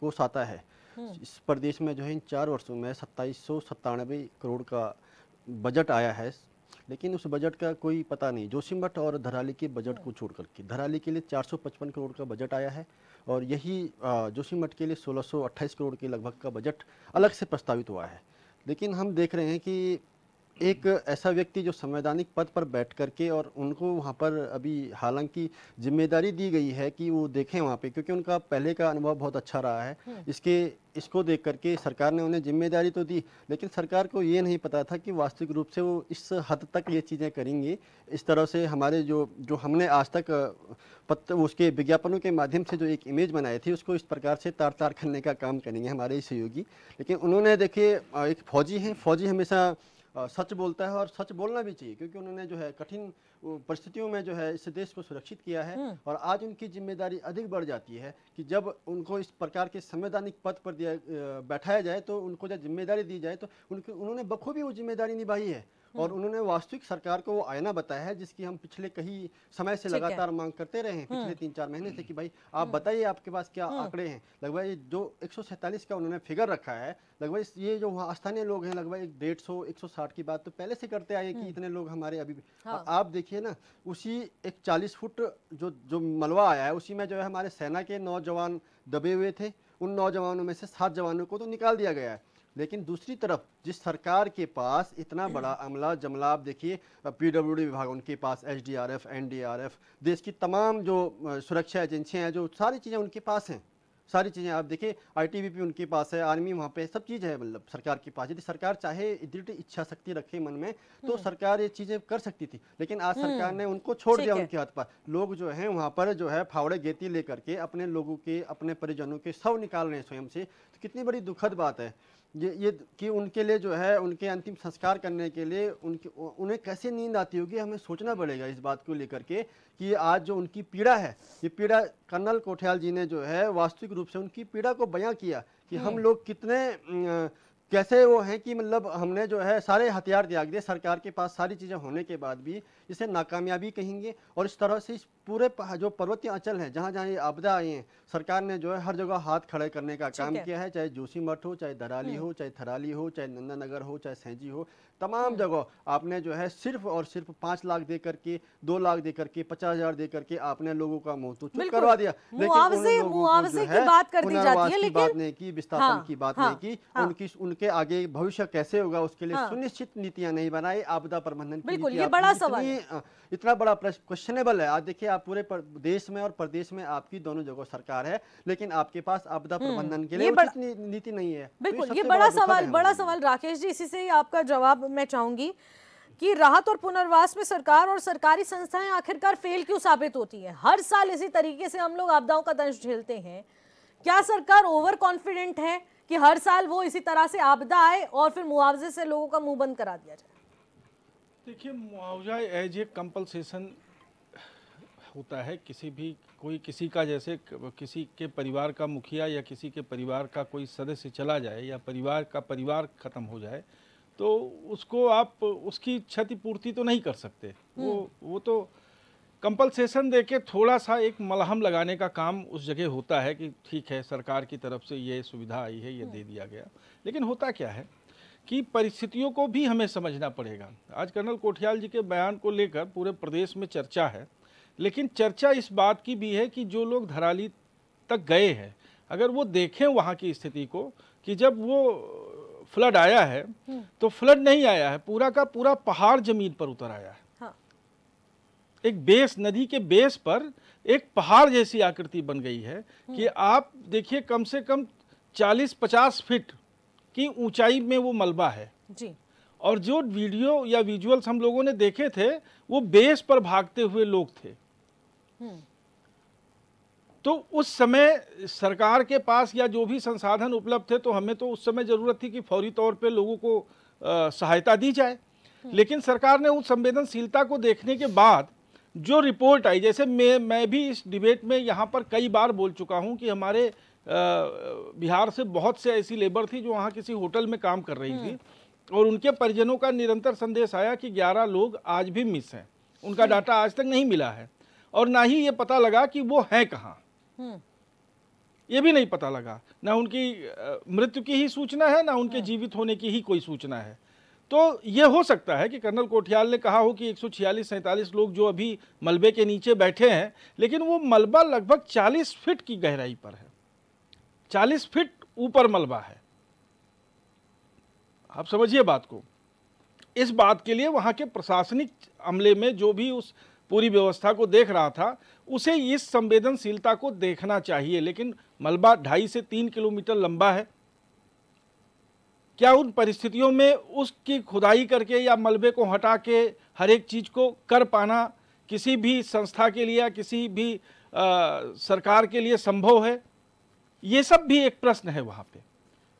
कोष आता है, इस प्रदेश में जो है इन 4 वर्षों में 2797 करोड़ का बजट आया है। लेकिन उस बजट का कोई पता नहीं, जोशीमठ और धराली के बजट को छोड़ करके। धराली के लिए 455 करोड़ का बजट आया है, और यही जोशीमठ के लिए 1628 करोड़ के लगभग का बजट अलग से प्रस्तावित हुआ है। लेकिन हम देख रहे हैं कि एक ऐसा व्यक्ति जो संवैधानिक पद पर बैठ करके, और उनको वहाँ पर अभी हालांकि जिम्मेदारी दी गई है कि वो देखें वहाँ पे, क्योंकि उनका पहले का अनुभव बहुत अच्छा रहा है। इसको देख करके सरकार ने उन्हें जिम्मेदारी तो दी, लेकिन सरकार को ये नहीं पता था कि वास्तविक रूप से वो इस हद तक ये चीज़ें करेंगी। इस तरह से हमारे जो हमने आज तक उसके विज्ञापनों के माध्यम से जो एक इमेज बनाई थी, उसको इस प्रकार से तार तार करने का काम करेंगे हमारे ही सहयोगी। लेकिन उन्होंने, देखिए, एक फौजी हैं, फौजी हमेशा सच बोलता है, और सच बोलना भी चाहिए, क्योंकि उन्होंने जो है कठिन परिस्थितियों में जो है इस देश को सुरक्षित किया है। और आज उनकी जिम्मेदारी अधिक बढ़ जाती है कि जब उनको इस प्रकार के संवैधानिक पद पर बैठाया जाए, तो उनको जब जिम्मेदारी दी जाए, तो उन्होंने बखूबी वो जिम्मेदारी निभाई है। और उन्होंने वास्तविक सरकार को वो आईना बताया है, जिसकी हम पिछले कई समय से लगातार मांग करते रहे हैं, पिछले 3-4 महीने से, कि भाई आप बताइए आपके पास क्या आंकड़े हैं। लगभग जो 147 का उन्होंने फिगर रखा है, लगभग ये जो वहाँ स्थानीय लोग हैं, लगभग 150-160 की बात तो पहले से करते आए कि इतने लोग हमारे अभी भी। आप देखिए ना, उसी एक 40 फुट जो मलबा आया है, उसी में जो है हमारे सेना के 9 जवान दबे हुए थे। उन 9 जवानों में से 7 जवानों को तो निकाल दिया गया है। लेकिन दूसरी तरफ जिस सरकार के पास इतना बड़ा अमला जमला, आप देखिए पीडब्ल्यूडी विभाग, उनके पास एसडीआरएफ, एनडीआरएफ, देश की तमाम जो सुरक्षा एजेंसियां हैं, जो सारी चीज़ें उनके पास हैं, सारी चीज़ें आप देखिए, आईटीबीपी उनके पास है, आर्मी वहाँ पे, सब चीज़ है मतलब सरकार के पास। यदि सरकार चाहे दृढ़ इच्छा शक्ति रखे मन में, तो सरकार ये चीज़ें कर सकती थी। लेकिन आज सरकार ने उनको छोड़ दिया उनके हाथ पर। लोग जो हैं वहाँ पर जो है फावड़े गेती लेकर के अपने लोगों के, अपने परिजनों के शव निकाल रहे हैं स्वयं से। तो कितनी बड़ी दुखद बात है ये कि उनके लिए जो है, उनके अंतिम संस्कार करने के लिए उन्हें कैसे नींद आती होगी। हमें सोचना पड़ेगा इस बात को लेकर के कि आज जो उनकी पीड़ा है, ये पीड़ा कर्नल कोठियाल जी ने जो है वास्तविक रूप से उनकी पीड़ा को बयां किया कि हम लोग कितने कैसे वो है कि मतलब हमने जो है सारे हथियार त्याग दिए, सरकार के पास सारी चीज़ें होने के बाद भी इसे नाकामयाबी कहेंगे। और इस तरह से इस पूरे जो पर्वतीय अंचल है जहाँ जहाँ ये आपदा आई है, सरकार ने जो है हर जगह हाथ खड़े करने का काम किया है, चाहे जोशीमठ हो, चाहे धराली हो, चाहे थराली हो, चाहे नंदानगर हो, चाहे सैंजी हो, तमाम जगह आपने जो है सिर्फ और सिर्फ 5 लाख दे करके, 2 लाख दे करके, 50,000 दे करके आपने लोगों का मुंह तो चुप करवा दिया। मुआवजे की बात कर दी जाती है, लेकिन बात नहीं की, विस्थापन की बात नहीं की, उनके आगे भविष्य कैसे होगा उसके लिए सुनिश्चित नीतियां नहीं बनाई, आपदा प्रबंधन की बिल्कुल ये बड़ा सवाल है, इतना बड़ा क्वेश्चनेबल है। आज देखिए आप पूरे देश में और प्रदेश में आपकी दोनों जगह सरकार है, लेकिन आपके पास आपदा प्रबंधन के लिए उचित नीति नहीं है। बिल्कुल ये बड़ा सवाल राकेश जी, इसी से ही आपका जवाब मैं चाहूंगी कि राहत और पुनर्वास में सरकार और सरकारी संस्थाएं आखिरकार फेल क्यों साबित होती है? हर साल इसी तरीके से हम लोग आपदाओं का दंश झेलते हैं। क्या सरकार ओवर कॉन्फिडेंट है कि हर साल वो इसी तरह से आपदा आए और फिर मुआवजे से लोगों का मुंह बंद करा दिया जाए? देखिए, मुआवजा एज ए कंपलसेशन होता है। किसी का जैसे किसी के परिवार का मुखिया या किसी के परिवार का कोई सदस्य चला जाए या परिवार खत्म हो जाए तो उसको आप उसकी क्षतिपूर्ति तो नहीं कर सकते। वो तो कंपलसेशन देके थोड़ा सा एक मलहम लगाने का काम उस जगह होता है कि ठीक है सरकार की तरफ से ये सुविधा आई है, ये दे दिया गया। लेकिन होता क्या है कि परिस्थितियों को भी हमें समझना पड़ेगा। आज कर्नल कोठियाल जी के बयान को लेकर पूरे प्रदेश में चर्चा है, लेकिन चर्चा इस बात की भी है कि जो लोग धराली तक गए हैं, अगर वो देखें वहाँ की स्थिति को कि जब वो फ्लड आया है तो फ्लड नहीं आया है, पूरा का पूरा पहाड़ जमीन पर उतर आया है। हाँ। एक बेस, नदी के बेस पर एक पहाड़ जैसी आकृति बन गई है कि आप देखिए कम से कम 40-50 फीट की ऊंचाई में वो मलबा है जी। और जो वीडियो या विजुअल्स हम लोगों ने देखे थे वो बेस पर भागते हुए लोग थे। तो उस समय सरकार के पास या जो भी संसाधन उपलब्ध थे तो हमें तो उस समय जरूरत थी कि फौरी तौर पे लोगों को सहायता दी जाए। लेकिन सरकार ने उस संवेदनशीलता को देखने के बाद जो रिपोर्ट आई, जैसे मैं भी इस डिबेट में यहाँ पर कई बार बोल चुका हूँ कि हमारे बिहार से बहुत से ऐसी लेबर थी जो वहाँ किसी होटल में काम कर रही थी और उनके परिजनों का निरंतर संदेश आया कि 11 लोग आज भी मिस हैं, उनका डाटा आज तक नहीं मिला है और ना ही ये पता लगा कि वो हैं कहाँ। ये भी नहीं पता लगा, ना उनकी मृत्यु की ही सूचना है ना उनके जीवित होने की ही कोई सूचना है। तो ये हो सकता है कि कर्नल कोठियाल ने कहा हो कि 146-47 लोग जो अभी मलबे के नीचे बैठे हैं, लेकिन वो मलबा लगभग 40 फीट की गहराई पर है, 40 फीट ऊपर मलबा है। आप समझिए बात को। इस बात के लिए वहां के प्रशासनिक अमले में जो भी उस पूरी व्यवस्था को देख रहा था उसे इस संवेदनशीलता को देखना चाहिए। लेकिन मलबा 2.5 से 3 किलोमीटर लंबा है। क्या उन परिस्थितियों में उसकी खुदाई करके या मलबे को हटा के हर एक चीज को कर पाना किसी भी संस्था के लिए या किसी भी सरकार के लिए संभव है? ये सब भी एक प्रश्न है। वहाँ पे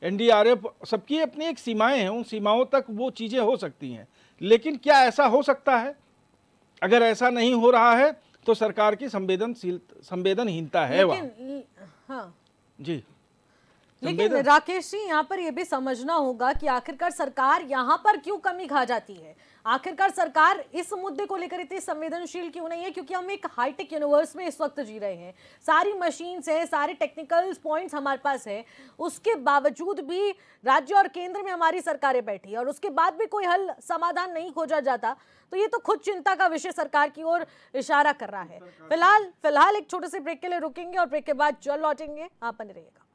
एनडीआरएफ सबकी अपनी एक सीमाएं हैं, उन सीमाओं तक वो चीजें हो सकती हैं, लेकिन क्या ऐसा हो सकता है? अगर ऐसा नहीं हो रहा है तो सरकार की संवेदनहीनता है वहाँ। हाँ जी। लेकिन राकेश जी यहाँ पर यह भी समझना होगा कि आखिरकार सरकार यहाँ पर क्यों कमी खा जाती है। आखिरकार सरकार इस मुद्दे को लेकर इतनी संवेदनशील क्यों नहीं है? क्योंकि हम एक हाईटेक यूनिवर्स में इस वक्त जी रहे हैं, सारी मशीन्स है, सारे टेक्निकल पॉइंट्स हमारे पास है, उसके बावजूद भी राज्य और केंद्र में हमारी सरकारें बैठी और उसके बाद भी कोई हल समाधान नहीं खोजा जाता। तो ये तो खुद चिंता का विषय सरकार की ओर इशारा कर रहा है। फिलहाल एक छोटे से ब्रेक के लिए रुकेंगे और ब्रेक के बाद जल्द लौटेंगे। आप बने रहिएगा।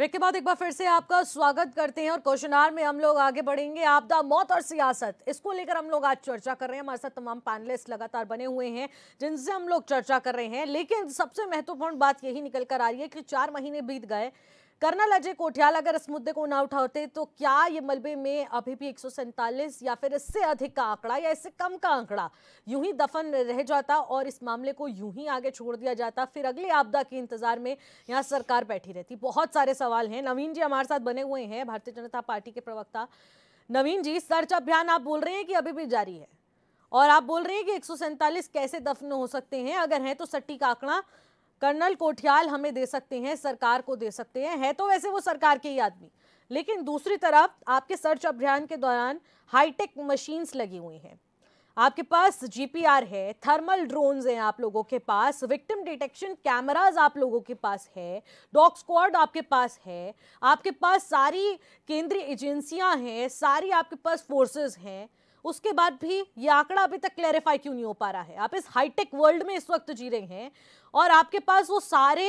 ब्रेक के बाद एक बार फिर से आपका स्वागत करते हैं और क्वेश्चन आवर में हम लोग आगे बढ़ेंगे। आपदा, मौत और सियासत, इसको लेकर हम लोग आज चर्चा कर रहे हैं। हमारे साथ तमाम पैनलिस्ट लगातार बने हुए हैं जिनसे हम लोग चर्चा कर रहे हैं, लेकिन सबसे महत्वपूर्ण बात यही निकल कर आ रही है कि 4 महीने बीत गए, कर्नल अजय कोठियाल अगर इस मुद्दे को ना उठाते तो क्या ये मलबे में अभी भी 147 या फिर इससे अधिक का आंकड़ा या इससे कम का आंकड़ा यूं ही दफन रह जाता और इस मामले को यूं ही आगे छोड़ दिया जाता, फिर अगले आपदा के इंतजार में यहाँ सरकार बैठी रहती। बहुत सारे सवाल हैं। नवीन जी हमारे साथ बने हुए हैं, भारतीय जनता पार्टी के प्रवक्ता। नवीन जी, सर्च अभियान आप बोल रहे हैं कि अभी भी जारी है और आप बोल रहे हैं कि 147 कैसे दफन हो सकते हैं, अगर हैं तो सटीक आंकड़ा कर्नल कोठियाल हमें दे सकते हैं, सरकार को दे सकते हैं, है तो वैसे वो सरकार के ही आदमी। लेकिन दूसरी तरफ आपके सर्च अभियान के दौरान हाईटेक मशीन्स लगी हुई हैं, आपके पास जीपीआर है, थर्मल ड्रोन्स हैं आप लोगों के पास, विक्टिम डिटेक्शन कैमराज आप लोगों के पास है, डॉग स्क्वाड आपके पास है, आपके पास सारी केंद्रीय एजेंसियां हैं, सारी आपके पास फोर्सेस हैं। उसके बाद भी ये आंकड़ा अभी तक क्लैरिफाई क्यों नहीं हो पा रहा है? आप इस हाईटेक वर्ल्ड में इस वक्त जी रहे हैं और आपके पास वो सारे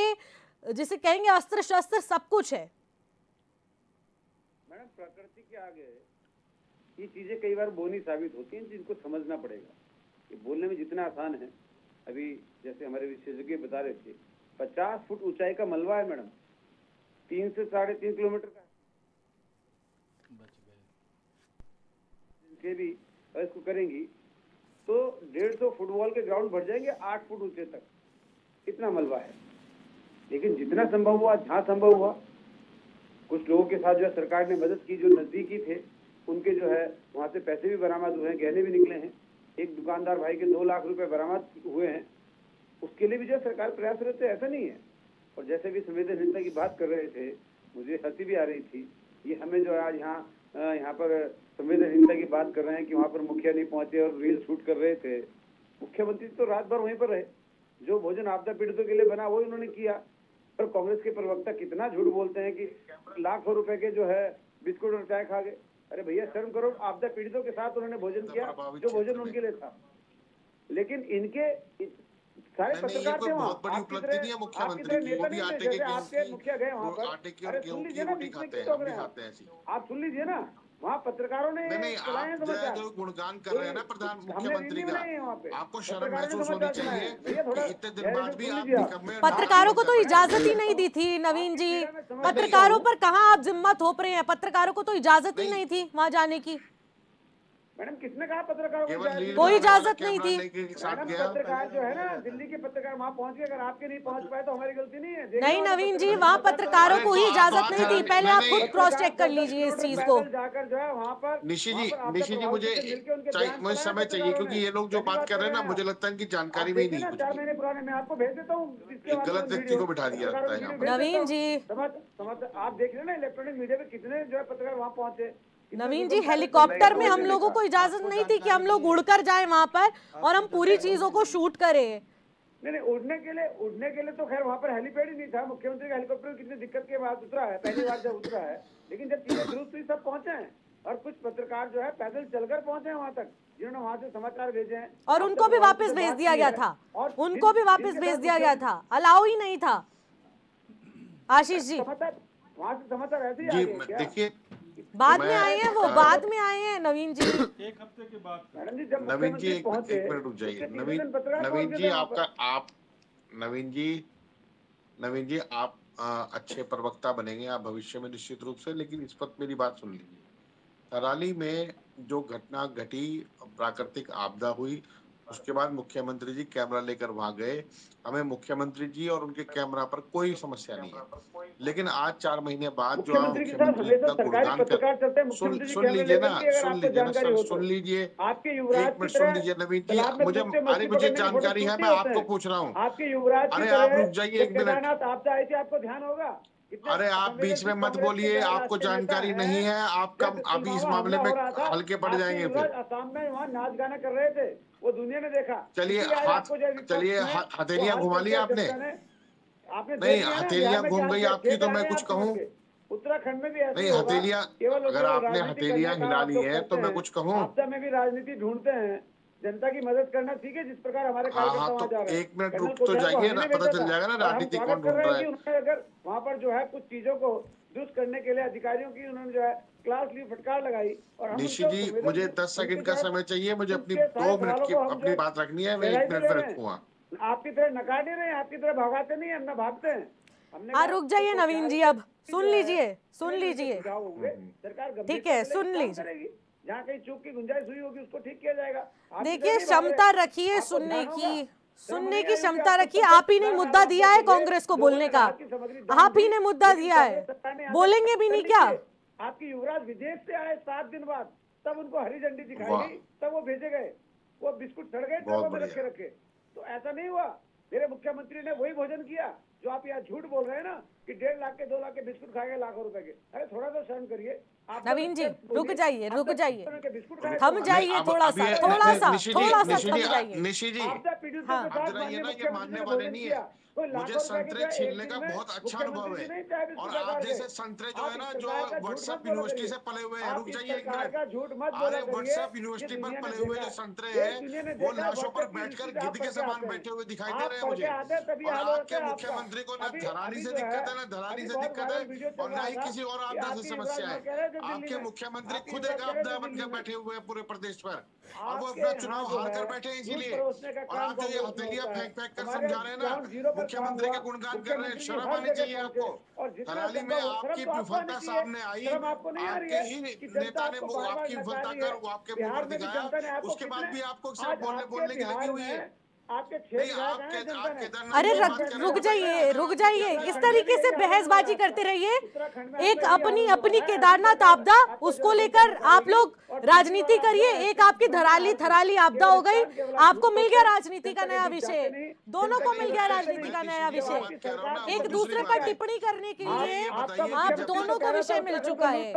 जिसे कहेंगे अस्त्र शस्त्र सब कुछ है। मैडम, प्रकृति के आगे ये चीजें कई बार बोनी साबित होती हैं, जिनको समझना पड़ेगा। ये बोलने में जितना आसान है, अभी जैसे हमारे विशेषज्ञ बता रहे थे, 50 फुट ऊंचाई का मलबा है मैडम, 3 से 3.5 किलोमीटर का के भी इसको करेंगी तो 150 फुटबॉल के ग्राउंड भर जाएंगे 8 फुट ऊंचे तक, इतना मलबा है। लेकिन जितना संभव हुआ, जहाँ संभव हुआ, कुछ लोगों के साथ जो है सरकार ने मदद की, जो नजदीकी थे उनके जो है वहां से पैसे भी बरामद हुए हैं, गहने भी निकले हैं। एक दुकानदार भाई के 2 लाख रुपए बरामद हुए हैं, उसके लिए भी जो है सरकार प्रयास रहते, ऐसा नहीं है। और जैसे भी संवेदनशीलता की बात कर रहे थे, मुझे हंसी भी आ रही थी। ये हमें जो है आज यहाँ पर संवेदनशीलता की बात कर रहे हैं कि वहाँ पर मुखिया नहीं पहुंचे और रील शूट कर रहे थे। मुख्यमंत्री तो रात भर वहीं पर रहे, जो भोजन आपदा पीड़ितों के लिए बना वही उन्होंने किया। पर कांग्रेस के प्रवक्ता कितना झूठ बोलते हैं कि लाखों रुपए के जो है बिस्कुट और चाय खा गए। अरे भैया शर्म करो, आपदा पीड़ितों के साथ उन्होंने भोजन किया जो भोजन उनके लिए था। लेकिन इनके सारे पत्रकार थे वहाँ, आपके नेता नहीं थे, जैसे आपके मुखिया गए वहाँ पर। अरे सुन लीजिए ना, आप सुन लीजिए ना, वहाँ पत्रकारों ने जो गुणगान कर रहे हैं ना प्रधान मुख्यमंत्री का, आपको शर्म महसूस होनी चाहिए कि इतने दिन बाद भी आप पत्रकारों को तो इजाजत ही नहीं दी थी। नवीन जी, पत्रकारों पर कहाँ आप जिम्मा थोप रहे हैं? पत्रकारों को तो इजाजत ही नहीं थी वहाँ जाने की। मैडम, किसने कहा पत्रकारों को? कोई इजाजत नहीं थी। मैडम, पत्रकार जो है ना, दिल्ली के पत्रकार वहाँ पहुँच गए, अगर आपके नहीं पहुँच पाए तो हमारी गलती नहीं है। नहीं नवीन जी, वहाँ पत्रकारों को ही इजाजत नहीं थी। पहले आप खुद क्रॉस चेक कर लीजिए इस चीज को। जाकर जो है वहाँ पर निशी जी मुझे समय चाहिए, क्योंकि ये लोग जो बात कर रहे हैं ना, मुझे लगता है कि जानकारी भी नहीं। 4 महीने पुराने मैं आपको भेज देता हूँ, गलत व्यक्ति को बिठा दिया जाता है। नवीन जी, आप देख रहे ना इलेक्ट्रॉनिक मीडिया पे कितने जो है पत्रकार वहाँ पहुँचे। नवीन जी, हेलीकॉप्टर में हम लोगों को इजाजत नहीं थी कि हम लोग उड़कर जाएं वहां पर और हम पूरी चीजों को शूट करें। नहीं, उड़ने के लिए तो खैर वहाँ पर हेलीपैड ही नहीं था। मुख्यमंत्री का हेलीकॉप्टर कितनी दिक्कत के बाद उतरा है, पहली बार जब उतरा है। लेकिन जब चीजें दुरुस्त हुई सब पहुंचे हैं, और कुछ पत्रकार जो है पैदल चलकर पहुंचे हैं वहाँ तक, जिन्होंने वहाँ से समाचार भेजे हैं। और उनको भी वापस भेज दिया गया था, उनको भी वापस भेज दिया गया था, अलाउ ही नहीं था। आशीष जी, वहाँ से समाचार ऐसे ही देखिए, बाद में आए हैं, वो बाद में आए हैं। नवीन जी, 1 हफ्ते के बाद। मैडम जी, जब नवीन जी एक मिनट रुक जाइए। नवीन जी आप अच्छे प्रवक्ता बनेंगे आप भविष्य में निश्चित रूप से, लेकिन इस वक्त मेरी बात सुन लीजिए। थराली में जो घटना घटी, प्राकृतिक आपदा हुई, उसके बाद मुख्यमंत्री जी कैमरा लेकर वहां गए। हमें मुख्यमंत्री जी और उनके कैमरा पर कोई समस्या नहीं है। लेकिन आज 4 महीने बाद जो मुख्यमंत्री का गुणगान कर, सुन लीजिए ना, सुन लीजिए, आपके युवराज, एक मिनट सुन लीजिए नवीन जी, मुझे जानकारी है, मैं आपको पूछ रहा हूँ। आपके युवराज, अरे आप रुक जाइए 1 मिनट। आपदा आई थी, आपको ध्यान होगा। अरे आप बीच में मत बोलिए, आपको जानकारी नहीं है, आप कब अभी इस मामले में हल्के पड़ जाएंगे। फिर असम में वहाँ नाच गाना कर रहे थे, वो दुनिया ने देखा। चलिए हथेलियां घुमा ली आपने नहीं, हथेलियां घूम गई आपकी, तो मैं कुछ कहूँ? उत्तराखंड में भी नहीं, हथेलियां, अगर आपने हथेलियां हिला ली है तो मैं कुछ कहूँ? आपदा में भी राजनीति ढूंढते हैं, जनता की मदद करना ठीक है, जिस प्रकार हमारे कार्यकर्ता वहाँ जा रहे हैं। 1 मिनट रुक तो जाइए ना, पता चल जाएगा ना राजनीति कौन ढूंढ रहा है। अगर वहाँ पर जो है कुछ चीजों को दुरुस्त करने के लिए अधिकारियों की उन्होंने जो है क्लास ली फटकार लगाई। और हम निशी जी, मुझे 10 सेकंड का समय चाहिए, मुझे अपनी 2 मिनट की अपनी बात रखनी है, मैं 1 मिनट में रखूंगा। आपकी तरह नकार नहीं रहे, आपकी तरह भगाते नहीं, हम ना भागते हैं। हमने रुक जाइए नवीन जी, अब सुन लीजिए, सुन लीजिए, सरकार ठीक है, सुन लीजिए। जहाँ कहीं चूक की गुंजाइश हुई होगी उसको ठीक किया जाएगा। देखिए, क्षमता रखिए सुनने की क्षमता रखिए। आप ही ने मुद्दा दिया है कांग्रेस को बोलने का, आप ही ने मुद्दा दिया है, बोलेंगे भी नहीं क्या? आपकी युवराज विदेश से आए 7 दिन बाद, तब उनको हरी झंडी दिखाई गई, तब वो भेजे गए, वो बिस्कुट सड़ गए ट्रकों में रखे। तो ऐसा नहीं हुआ, मेरे मुख्यमंत्री ने वही भोजन किया जो आप यहाँ झूठ बोल रहे हैं ना कि 1.5 लाख के 2 लाख के बिस्कुट खा गए लाखों रुपए के। अरे थोड़ा सा शर्म करिए। नवीन जी रुक जाइए, रुक जाइए, थम जाइए, थोड़ा सा थम जाइए। निशी जी, आप जरा ये ना ये मानने वाले नहीं है, मुझे संतरे छीलने का बहुत अच्छा अनुभव है। और आप जैसे संतरे जो है ना, जो व्हाट्सएप यूनिवर्सिटी से पले हुए हैं, रुक जाइए 1 मिनट, अरे व्हाट्सएप यूनिवर्सिटी पर पले हुए जो संतरे हैं वो लाशों पर बैठकर गिद्ध के समान बैठे हुए दिखाई दे रहे हैं मुझे। और आपके मुख्यमंत्री को ना धराली से दिक्कत है, ना धराली से दिक्कत है, और ना ही किसी और आपदा से समस्या है। आपके मुख्यमंत्री खुद एक आपदा बनकर बैठे हुए हैं पूरे प्रदेश पर, और वो अपना चुनाव हार कर बैठे हैं इसीलिए। और आप जो ये हथेलियां फेंक कर समझा रहे हैं ना, मुख्यमंत्री के गुणगान कर रहे हैं, शर्म आनी चाहिए आपको। धराली में आपकी विफलता सामने आई, आपके ही नेता ने आपकी विफलता कर वो आपके मुंह पर दिखाया, उसके बाद भी आपको सिर्फ बोलने की लगी हुई है। अरे रुक जाइए, इस तरीके से बहसबाजी करते रहिए। एक अपनी केदारनाथ आपदा, उसको लेकर आप लोग राजनीति करिए। एक आपकी थराली आपदा हो गई, आपको मिल गया राजनीति का नया विषय, दोनों को मिल गया राजनीति का नया विषय। एक दूसरे पर टिप्पणी करने के लिए आप दोनों को विषय मिल चुका है।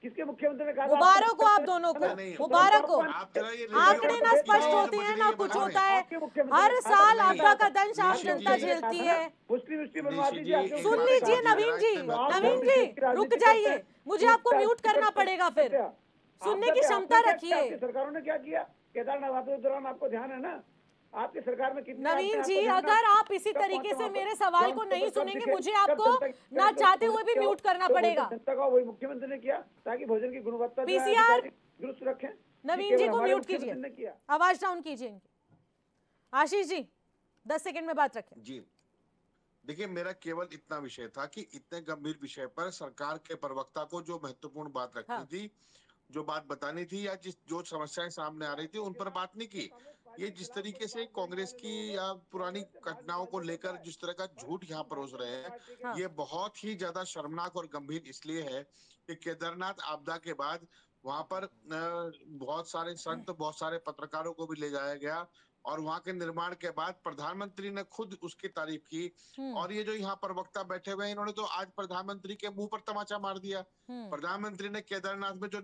किसके मुख्यमंत्री ने कहा? मुबारक हो आप दोनों को, मुबारक हो। आंकड़े ना स्पष्ट होते हैं ना कुछ होता है, हर साल आपदा का दंश आम जनता झेलती है। सुन लीजिए नवीन जी रुक जाइए, मुझे आपको म्यूट करना पड़ेगा फिर। सुनने की क्षमता रखिए। सरकारों ने क्या किया केदारनाथ के दौरान, आपको ध्यान है ना? आपकी सरकार में कितने? नवीन जी, अगर आप इसी तरीके से मेरे सवाल को नहीं सुनेंगे, मुझे आपको ना चाहते हुए भी म्यूट करना पड़ेगा। जनता का वही मुख्यमंत्री ने किया ताकि भोजन की गुणवत्ता पीसीआर दुरुस्त रखें। नवीन जी को म्यूट कीजिए, आवाज डाउन कीजिए। आशीष जी 10 सेकंड में बात रखें। जी देखिए, मेरा केवल इतना विषय था कि इतने गंभीर विषय पर सरकार के प्रवक्ता को जो महत्वपूर्ण बात रखनी थी, जो बात बतानी थी, या जो समस्याएं सामने आ रही थी उन पर बात नहीं की। ये जिस तरीके से कांग्रेस की या पुरानी घटनाओं को लेकर जिस तरह का झूठ यहाँ परोस रहे हैं, ये बहुत ही ज्यादा शर्मनाक और गंभीर इसलिए है कि केदारनाथ आपदा के बाद वहां पर बहुत सारे संत, बहुत सारे पत्रकारों को भी ले जाया गया, और वहां के निर्माण के बाद प्रधानमंत्री ने खुद उसकी तारीफ की। और ये जो यहाँ प्रवक्ता बैठे हुए हैं, इन्होंने तो आज प्रधानमंत्री के मुंह पर तमाचा मार दिया। प्रधानमंत्री ने केदारनाथ में जो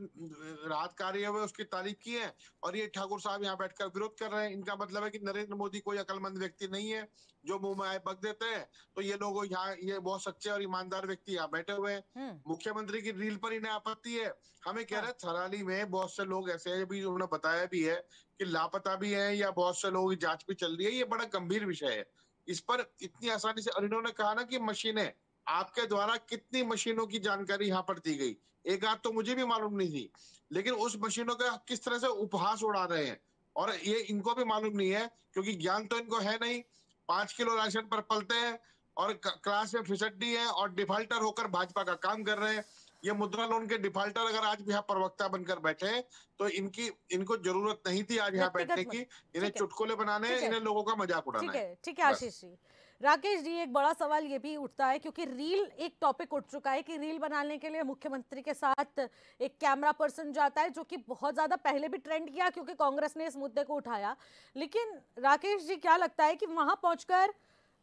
राहत कार्य हुए उसकी तारीफ की है, और ये ठाकुर साहब यहाँ बैठकर विरोध कर रहे हैं। इनका मतलब है कि नरेंद्र मोदी कोई अकलमंद व्यक्ति नहीं है जो मुंह में आए बक देते हैं। तो ये लोग यहाँ, ये बहुत सच्चे और ईमानदार व्यक्ति यहाँ बैठे हुए हैं। मुख्यमंत्री की रील पर इन्हें आपत्ति है। हमें कह रहे हैं थराली में बहुत से लोग ऐसे भी, उन्होंने बताया भी है कि लापता भी है, या बहुत से लोगों की जांच भी चल रही है। ये बड़ा गंभीर विषय है, इस पर इतनी आसानी से। और इन्होंने कहा ना कि मशीनें, आपके द्वारा कितनी मशीनों की जानकारी यहाँ पर दी गई, एक बात तो मुझे भी मालूम नहीं थी, लेकिन उस मशीनों का किस तरह से उपहास उड़ा रहे हैं, और ये इनको भी मालूम नहीं है, क्योंकि ज्ञान तो इनको है नहीं। 5 किलो राशन पर पलते हैं और क्लास में फिसड्डी है, और डिफाल्टर होकर भाजपा का काम कर रहे हैं। ये मुद्रा लोन के डिफाल्टर अगर आज भी यहाँ प्रवक्ता बनकर बैठे हैं, तो इनको जरूरत नहीं थी आज यहाँ बैठने की। इन्हें चुटकुले बनाने, इन्हें लोगों का मजाक उड़ाना है। ठीक है आशीष जी। राकेश जी, एक बड़ा सवाल ये भी उठता है, क्योंकि रील एक टॉपिक उठ चुका है कि रील बनाने के लिए मुख्यमंत्री के साथ एक कैमरा पर्सन जाता है, जो कि बहुत ज्यादा पहले भी ट्रेंड किया क्योंकि कांग्रेस ने इस मुद्दे को उठाया। लेकिन राकेश जी, क्या लगता है कि वहां पहुंचकर,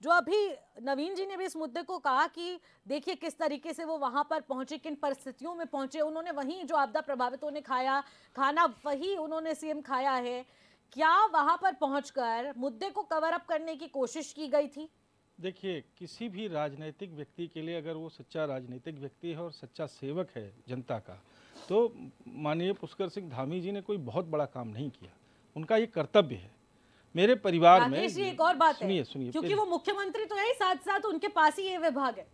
जो अभी नवीन जी ने भी इस मुद्दे को कहा कि देखिए किस तरीके से वो वहां पर पहुंचे, किन परिस्थितियों में पहुंचे, उन्होंने वहीं जो आपदा प्रभावितों ने खाया खाना वही उन्होंने सीएम खाया है, क्या वहां पर पहुंचकर मुद्दे को कवर अप करने की कोशिश की गई थी? देखिए, किसी भी राजनीतिक व्यक्ति के लिए अगर वो सच्चा राजनीतिक व्यक्ति है और सच्चा सेवक है जनता का, तो माननीय पुष्कर सिंह धामी जी ने कोई बहुत बड़ा काम नहीं किया। उनका ये कर्तव्य है। मेरे परिवार में एक और बात है, सुनिए, क्योंकि वो मुख्यमंत्री तो है, साथ साथ उनके पास ही ये विभाग है।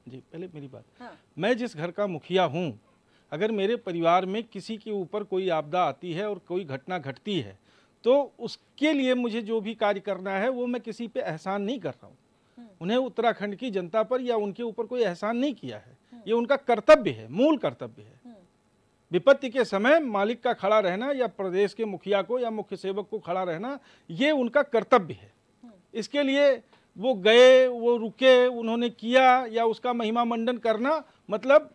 जी पहले मेरी बात। हाँ। मैं जिस घर का मुखिया हूँ, अगर मेरे परिवार में किसी के ऊपर कोई आपदा आती है और कोई घटना घटती है, तो उसके लिए मुझे जो भी कार्य करना है वो मैं किसी पे एहसान नहीं कर रहा हूँ। उन्हें उत्तराखंड की जनता पर या उनके ऊपर कोई एहसान नहीं किया है, ये उनका कर्तव्य है, मूल कर्तव्य है। विपत्ति के समय मालिक का खड़ा रहना या प्रदेश के मुखिया को या मुख्य सेवक को खड़ा रहना, ये उनका कर्तव्य है। इसके लिए वो गए, वो रुके, उन्होंने किया, या उसका महिमा मंडन करना मतलब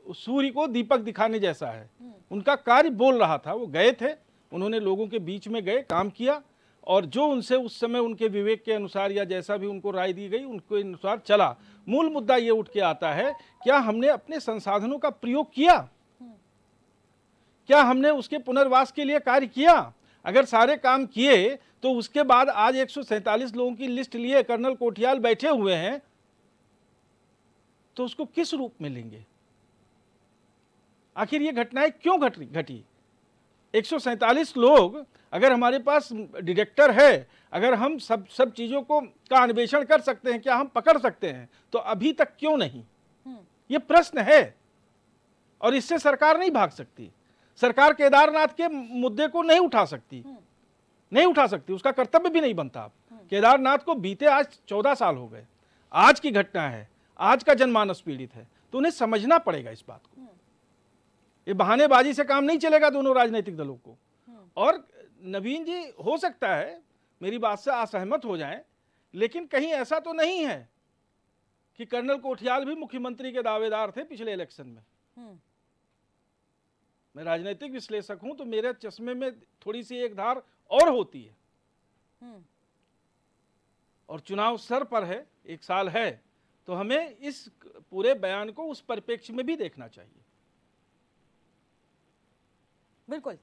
सूर्य को दीपक दिखाने जैसा है। उनका कार्य बोल रहा था, वो गए थे, उन्होंने लोगों के बीच में गए, काम किया, और जो उनसे उस समय उनके विवेक के अनुसार या जैसा भी उनको राय दी गई उनके अनुसार चला। मूल मुद्दा ये उठ के आता है, क्या हमने अपने संसाधनों का प्रयोग किया? क्या हमने उसके पुनर्वास के लिए कार्य किया? अगर सारे काम किए तो उसके बाद आज 147 लोगों की लिस्ट लिए कर्नल कोठियाल बैठे हुए हैं, तो उसको किस रूप में लेंगे? आखिर ये घटनाएं क्यों घटी? 147 लोग, अगर हमारे पास डिटेक्टर है, अगर हम सब चीजों का अन्वेषण कर सकते हैं, क्या हम पकड़ सकते हैं, तो अभी तक क्यों नहीं? ये प्रश्न है, और इससे सरकार नहीं भाग सकती। सरकार केदारनाथ के मुद्दे को नहीं उठा सकती, उसका कर्तव्य भी नहीं बनता। केदारनाथ को बीते आज 14 साल हो गए, आज की घटना है, आज का जनमानस पीड़ित है, तो उन्हें समझना पड़ेगा इस बात को। ये बहानेबाजी से काम नहीं चलेगा दोनों राजनीतिक दलों को। और नवीन जी हो सकता है मेरी बात से असहमत हो जाएं, लेकिन कहीं ऐसा तो नहीं है कि कर्नल कोठियाल भी मुख्यमंत्री के दावेदार थे पिछले इलेक्शन में। मैं राजनीतिक विश्लेषक हूं, तो मेरे चश्मे में थोड़ी सी एक धार और होती है, और चुनाव सर पर है, 1 साल है, तो हमें इस पूरे बयान को उस परिप्रेक्ष्य में भी देखना चाहिए। बिल्कुल,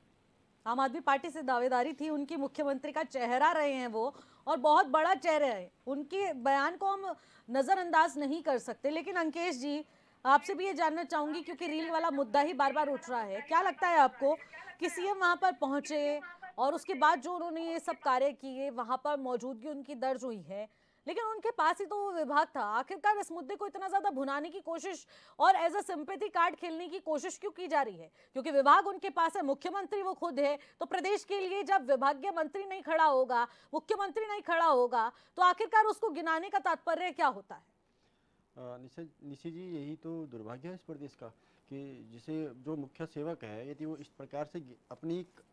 आम आदमी पार्टी से दावेदारी थी, उनकी मुख्यमंत्री का चेहरा रहे हैं वो, और बहुत बड़ा चेहरा है, उनके बयान को हम नजरअंदाज नहीं कर सकते। लेकिन अंकेश जी, आपसे भी ये जानना चाहूंगी, क्योंकि रील वाला मुद्दा ही बार बार उठ रहा है, क्या लगता है आपको कि सीएम वहां पर पहुंचे और उसके बाद जो उन्होंने ये सब कार्य किए, वहां पर मौजूदगी उनकी दर्ज हुई है, लेकिन उनके पास ही तो वो विभाग था, आखिरकार इस मुद्दे को इतना ज्यादा भुनाने की कोशिश और एज अ सिंपैथी कार्ड खेलने की कोशिश क्यों की जा रही है? क्योंकि विभाग उनके पास है, मुख्यमंत्री वो खुद है, तो प्रदेश के लिए जब विभागीय मंत्री नहीं खड़ा होगा, मुख्यमंत्री नहीं खड़ा होगा, तो आखिरकार उसको गिनाने का तात्पर्य क्या होता है? निशी जी, यही तो दुर्भाग्य है इस प्रदेश का कि जिसे जो मुख्य सेवक है, यदि वो इस प्रकार से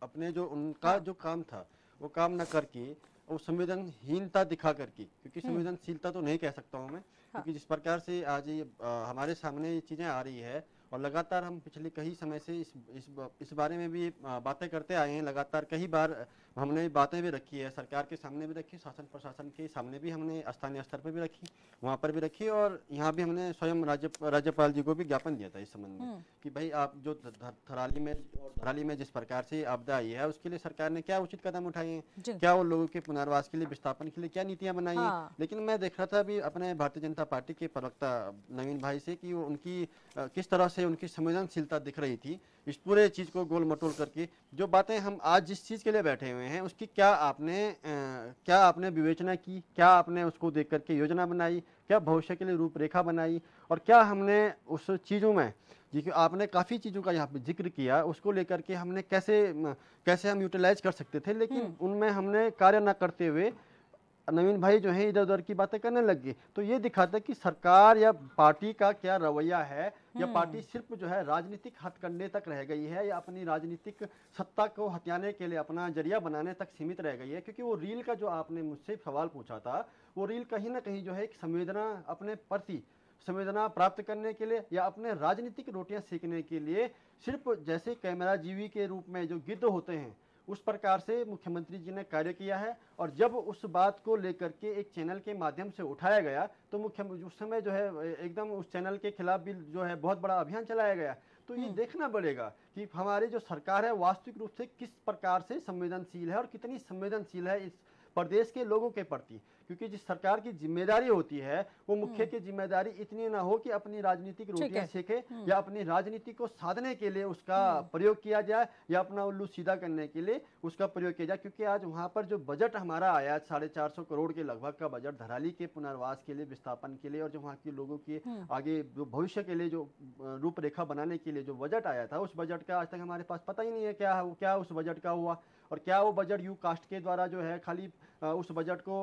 अपने जो उनका जो काम था वो काम न करके, वो संवेदनहीनता दिखा करके, क्योंकि संवेदनशीलता तो नहीं कह सकता हूँ मैं, क्योंकि जिस प्रकार से आज ये हमारे सामने ये चीज़ें आ रही है, और लगातार हम पिछले कई समय से इस बारे में भी बातें करते आए हैं। लगातार कई बार हमने बातें भी रखी है, सरकार के सामने भी रखी, शासन प्रशासन के सामने भी हमने स्थानीय स्तर पर भी रखी, वहाँ पर भी रखी, और यहाँ भी हमने स्वयं राज्यपाल जी को भी ज्ञापन दिया था इस संबंध में कि भाई आप जो थराली में जिस प्रकार से आपदा आई है, उसके लिए सरकार ने क्या उचित कदम उठाए हैं, क्या वो लोगों के पुनर्वास के लिए, विस्थापन के लिए क्या नीतियाँ बनाई हैं। लेकिन मैं देख रहा था अभी अपने भारतीय जनता पार्टी के प्रवक्ता नवीन भाई से कि वो उनकी किस तरह से उनकी संवेदनशीलता दिख रही थी इस पूरे चीज़ को गोल मटोल करके। जो बातें हम आज जिस चीज़ के लिए बैठे हुए हैं, उसकी क्या आपने विवेचना की, क्या आपने उसको देख करके योजना बनाई, क्या भविष्य के लिए रूपरेखा बनाई, और क्या हमने उस चीज़ों में, जी आपने काफ़ी चीज़ों का यहाँ पे जिक्र किया, उसको लेकर के हमने कैसे हम यूटिलाइज कर सकते थे, लेकिन उनमें हमने कार्य न करते हुए नवीन भाई जो है इधर उधर की बातें करने लग गए। तो ये दिखाता है कि सरकार या पार्टी का क्या रवैया है, या पार्टी सिर्फ जो है राजनीतिक हथकंडे तक रह गई है, या अपनी राजनीतिक सत्ता को हथियाने के लिए अपना जरिया बनाने तक सीमित रह गई है। क्योंकि वो रील का जो आपने मुझसे सवाल पूछा था, वो रील कहीं ना कहीं जो है एक अपने प्रति संवेदना प्राप्त करने के लिए, या अपने राजनीतिक रोटियां सेकने के लिए, सिर्फ जैसे कैमरा जीवी के रूप में जो गिद्ध होते हैं उस प्रकार से मुख्यमंत्री जी ने कार्य किया है। और जब उस बात को लेकर के एक चैनल के माध्यम से उठाया गया, तो उस समय जो है एकदम उस चैनल के खिलाफ भी जो है बहुत बड़ा अभियान चलाया गया। तो ये देखना पड़ेगा कि हमारी जो सरकार है वास्तविक रूप से किस प्रकार से संवेदनशील है, और कितनी संवेदनशील है इस प्रदेश के लोगों के प्रति, क्योंकि जिस सरकार की जिम्मेदारी होती है वो मुख्य की जिम्मेदारी इतनी ना हो कि अपनी राजनीतिक रोटियां सेके या अपनी राजनीति को साधने के लिए उसका प्रयोग किया जाए या अपना उल्लू सीधा करने के लिए उसका प्रयोग किया जाए। क्योंकि आज वहां पर जो बजट हमारा आया 450 करोड़ के लगभग का बजट धराली के पुनर्वास के लिए, विस्थापन के लिए और जो वहाँ के लोगों के आगे जो भविष्य के लिए जो रूपरेखा बनाने के लिए जो बजट आया था, उस बजट का आज तक हमारे पास पता ही नहीं है क्या उस बजट का हुआ और क्या वो बजट यू कास्ट के द्वारा जो है खाली उस बजट को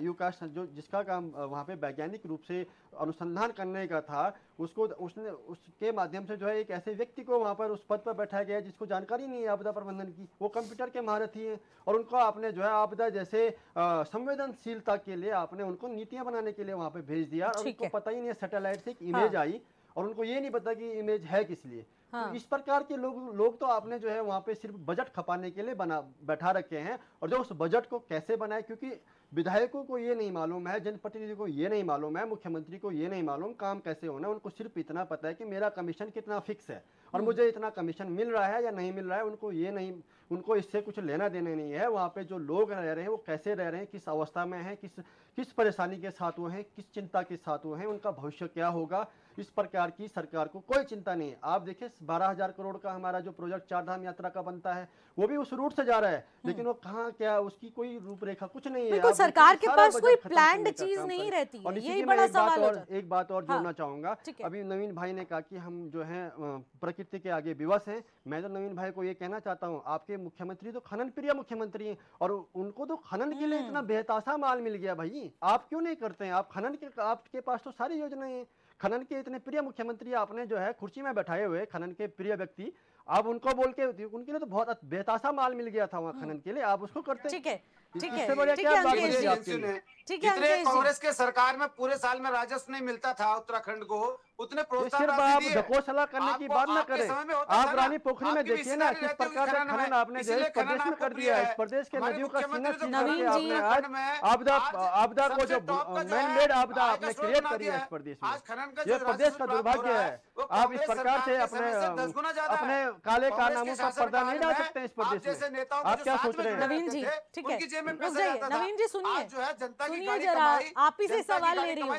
यू कास्ट जो जिसका काम वहाँ पे वैज्ञानिक रूप से अनुसंधान करने का था उसने उसके माध्यम से जो है एक ऐसे व्यक्ति को वहाँ पर उस पद पर बैठाया गया जिसको जानकारी नहीं है आपदा प्रबंधन की। वो कंप्यूटर के महारथी हैं और उनको आपने जो है आपदा जैसे संवेदनशीलता के लिए आपने उनको नीतियाँ बनाने के लिए वहाँ पे भेज दिया और उनको पता ही नहीं है, सैटेलाइट से एक इमेज आई और उनको ये नहीं पता कि इमेज है किस लिए। तो इस प्रकार के लोग तो आपने जो है वहाँ पे सिर्फ बजट खपाने के लिए बैठा रखे हैं और जो उस बजट को कैसे बनाए, क्योंकि विधायकों को ये नहीं मालूम है, जनप्रतिनिधि को ये नहीं मालूम है, मुख्यमंत्री को ये नहीं मालूम काम कैसे होना है। उनको सिर्फ इतना पता है कि मेरा कमीशन कितना फिक्स है और मुझे इतना कमीशन मिल रहा है या नहीं मिल रहा है। उनको इससे कुछ लेना देना नहीं है। वहाँ पे जो लोग रह रहे हैं वो कैसे रह रहे हैं, किस अवस्था में हैं, किस परेशानी के साथ वो हैं, किस चिंता के साथ वो हैं, उनका भविष्य क्या होगा, इस प्रकार की सरकार को कोई चिंता नहीं है। आप देखिए 12,000 करोड़ का हमारा जो प्रोजेक्ट चारधाम यात्रा का बनता है वो भी उस रूट से जा रहा है, लेकिन वो कहाँ क्या उसकी कोई रूपरेखा कुछ नहीं है। सरकार के पास कोई प्लान्ड चीज नहीं रहती है, यही बड़ा सवाल होता है। एक बात और जोड़ना चाहूंगा, अभी नवीन भाई ने कहा कि हम जो है प्रकृति के आगे विवश हैं। मैं तो नवीन भाई को ये कहना चाहता हूँ, आपके मुख्यमंत्री तो खनन प्रिय मुख्यमंत्री हैं और उनको तो खनन के लिए इतना बेहताशा माल मिल गया भाई, आप क्यों नहीं करते हैं? आप खनन के आपके पास तो सारी योजनाएं हैं। खनन के इतने प्रिय मुख्यमंत्री आपने जो है कुर्सी में बैठाए हुए खनन के प्रिय व्यक्ति, आप उनको बोल के उनके लिए तो बहुत बेहताशा माल मिल गया था वहाँ खनन के लिए, आप उसको करते। ठीक है, जितने कांग्रेस के सरकार में पूरे साल में राजस्व नहीं मिलता था उत्तराखंड को, उतने प्रोत्साहन आप ढकोसला करने की बात न करें। आप रानी पोखरी में देखिए ना किस प्रकार से खनन आपने जो है प्रदेश में कर दिया है। इस प्रदेश के नदियों का सीना चीर करके आपने आज आपदा को जो मैन मेड आपदा आपने क्रिएट करी है इस प्रदेश में, ये प्रदेश का दुर्भाग्य है। आप इस प्रकार से अपने काले कारनामों का पर्दा नहीं डाल सकते इस प्रदेश में। आप क्या सोच रहे हैं? नवीन जी ठीक है, नवीन जी सुनिए जरा, आप ही से सवाल ले रही हूँ,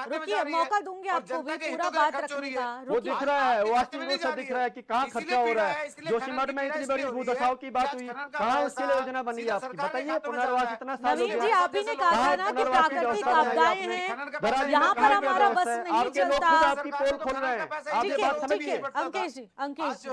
रुकिए मौका दूंगी आपको भी पूरा बात रखने का। वो दिख रहा है, वास्तविक रूप से दिख रहा है कि कहाँ खर्चा हो रहा है। जोशीमठ में इतनी बड़ी भूदशाओं की बात हुई, कहाँ उसके लिए योजना बनी आपकी बताइए? पुनर्वास इतना साल हो गया। जी आप ही ने कहा था ना कि प्राकृतिक आपदाएं हैं, यहाँ पर हमारा बस नहीं चलता। आपकी पोल खोल रहे हैं, आप ये बात समझिए। अंकेश जी, अंकेश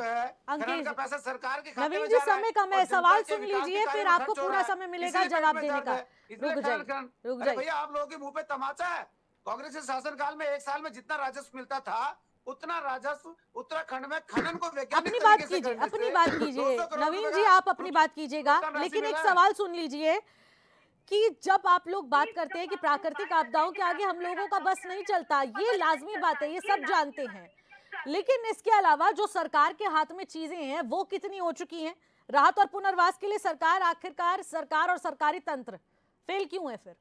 सरकार के नवीन जी समय कम है, सवाल सुन लीजिए फिर आपको पूरा समय मिलेगा जवाब देने का। रुक जाइए भैया, आप लोगों के मुंह पे तमाचा है। कांग्रेस के शासनकाल में एक साल में जितना राजस्व मिलता था उतना राजस्व उत्तराखंड में खनन को अपनी बात कीजिए, अपनी बात कीजिए नवीन जी, आप अपनी बात कीजिएगा, लेकिन एक सवाल सुन लीजिए कि जब आप लोग बात करते हैं कि प्राकृतिक आपदाओं के आगे हम लोगों का बस नहीं चलता, ये लाजमी बात है, ये सब जानते हैं, लेकिन इसके अलावा जो सरकार के हाथ में चीजें हैं वो कितनी हो चुकी हैं? राहत और पुनर्वास के लिए सरकार आखिरकार सरकार और सरकारी तंत्र फेल क्यों है? फिर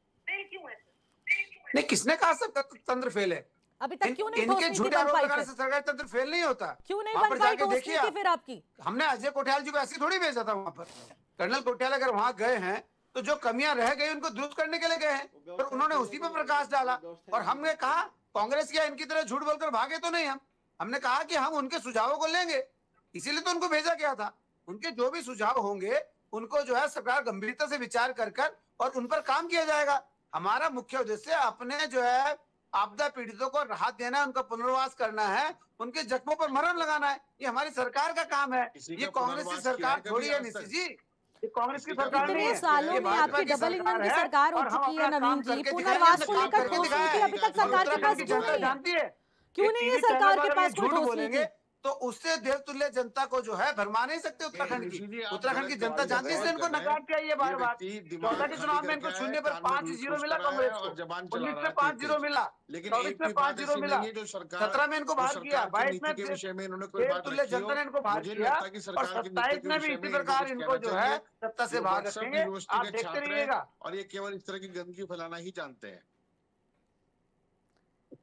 नहीं, किसने कहा सब तंत्र फेल है? अभी तक क्यों नहीं इनके झूठे आरोप लगाने से सरकारी तंत्र फेल नहीं होता। क्यों नहीं बन पाई ठोस नीति फिर आपकी? हमने अजय कोठियाल जी को ऐसे थोड़ी भेजा था वहां पर। कर्नल कोठियाल अगर वहां गए हैं तो जो कमियां रह गई उनको दुरुस्त करने के लिए गए हैं, पर उन्होंने उसी पर प्रकाश डाला। और हमने कहा कांग्रेस या इनकी तरह झूठ बोलकर भागे तो नहीं, हमने कहा कि हम उनके सुझावों को लेंगे, इसीलिए तो उनको भेजा गया था। उनके जो भी सुझाव होंगे उनको जो है सरकार गंभीरता से विचार कर और उन पर काम किया जाएगा। हमारा मुख्य उद्देश्य अपने जो है आपदा पीड़ितों को राहत देना है, उनका पुनर्वास करना है, उनके जख्मों पर मरहम लगाना है। ये हमारी सरकार का काम है, ये कांग्रेस की सरकार थोड़ी है नितिश जी, ये कांग्रेस की सरकार नहीं है। सालों में आपकी डबल इंजन की सरकार हो चुकी है नवीन जी, पुनर्वास को लेकर ठोस नीति अभी तक सरकार के पास क्यों नहीं है? क्यों नहीं है सरकार के पास कोई ठोस नीति? तो उससे देवतुल्य जनता को जो है भरमा नहीं सकते उत्तराखंड की। उत्तराखंड की जनता जानती है, इसलिए इनको नकार किया ये बार बार। 14 के चुनाव में इनको शून्य पर 5-0 मिला कांग्रेस को, 19 में 5-0 मिला, 24 में 5-0 मिला, 17 में इनको बाहर किया, 22 में देवतुल्य जनता ने इनको बाहर किया और 27 में भी इसी प्रकार इनको जो है सत्ता से बाहर रखेंगे। आप देखते रहिएगा। और ये केवल इस तरह की गंदगी फैलाना ही जानते हैं।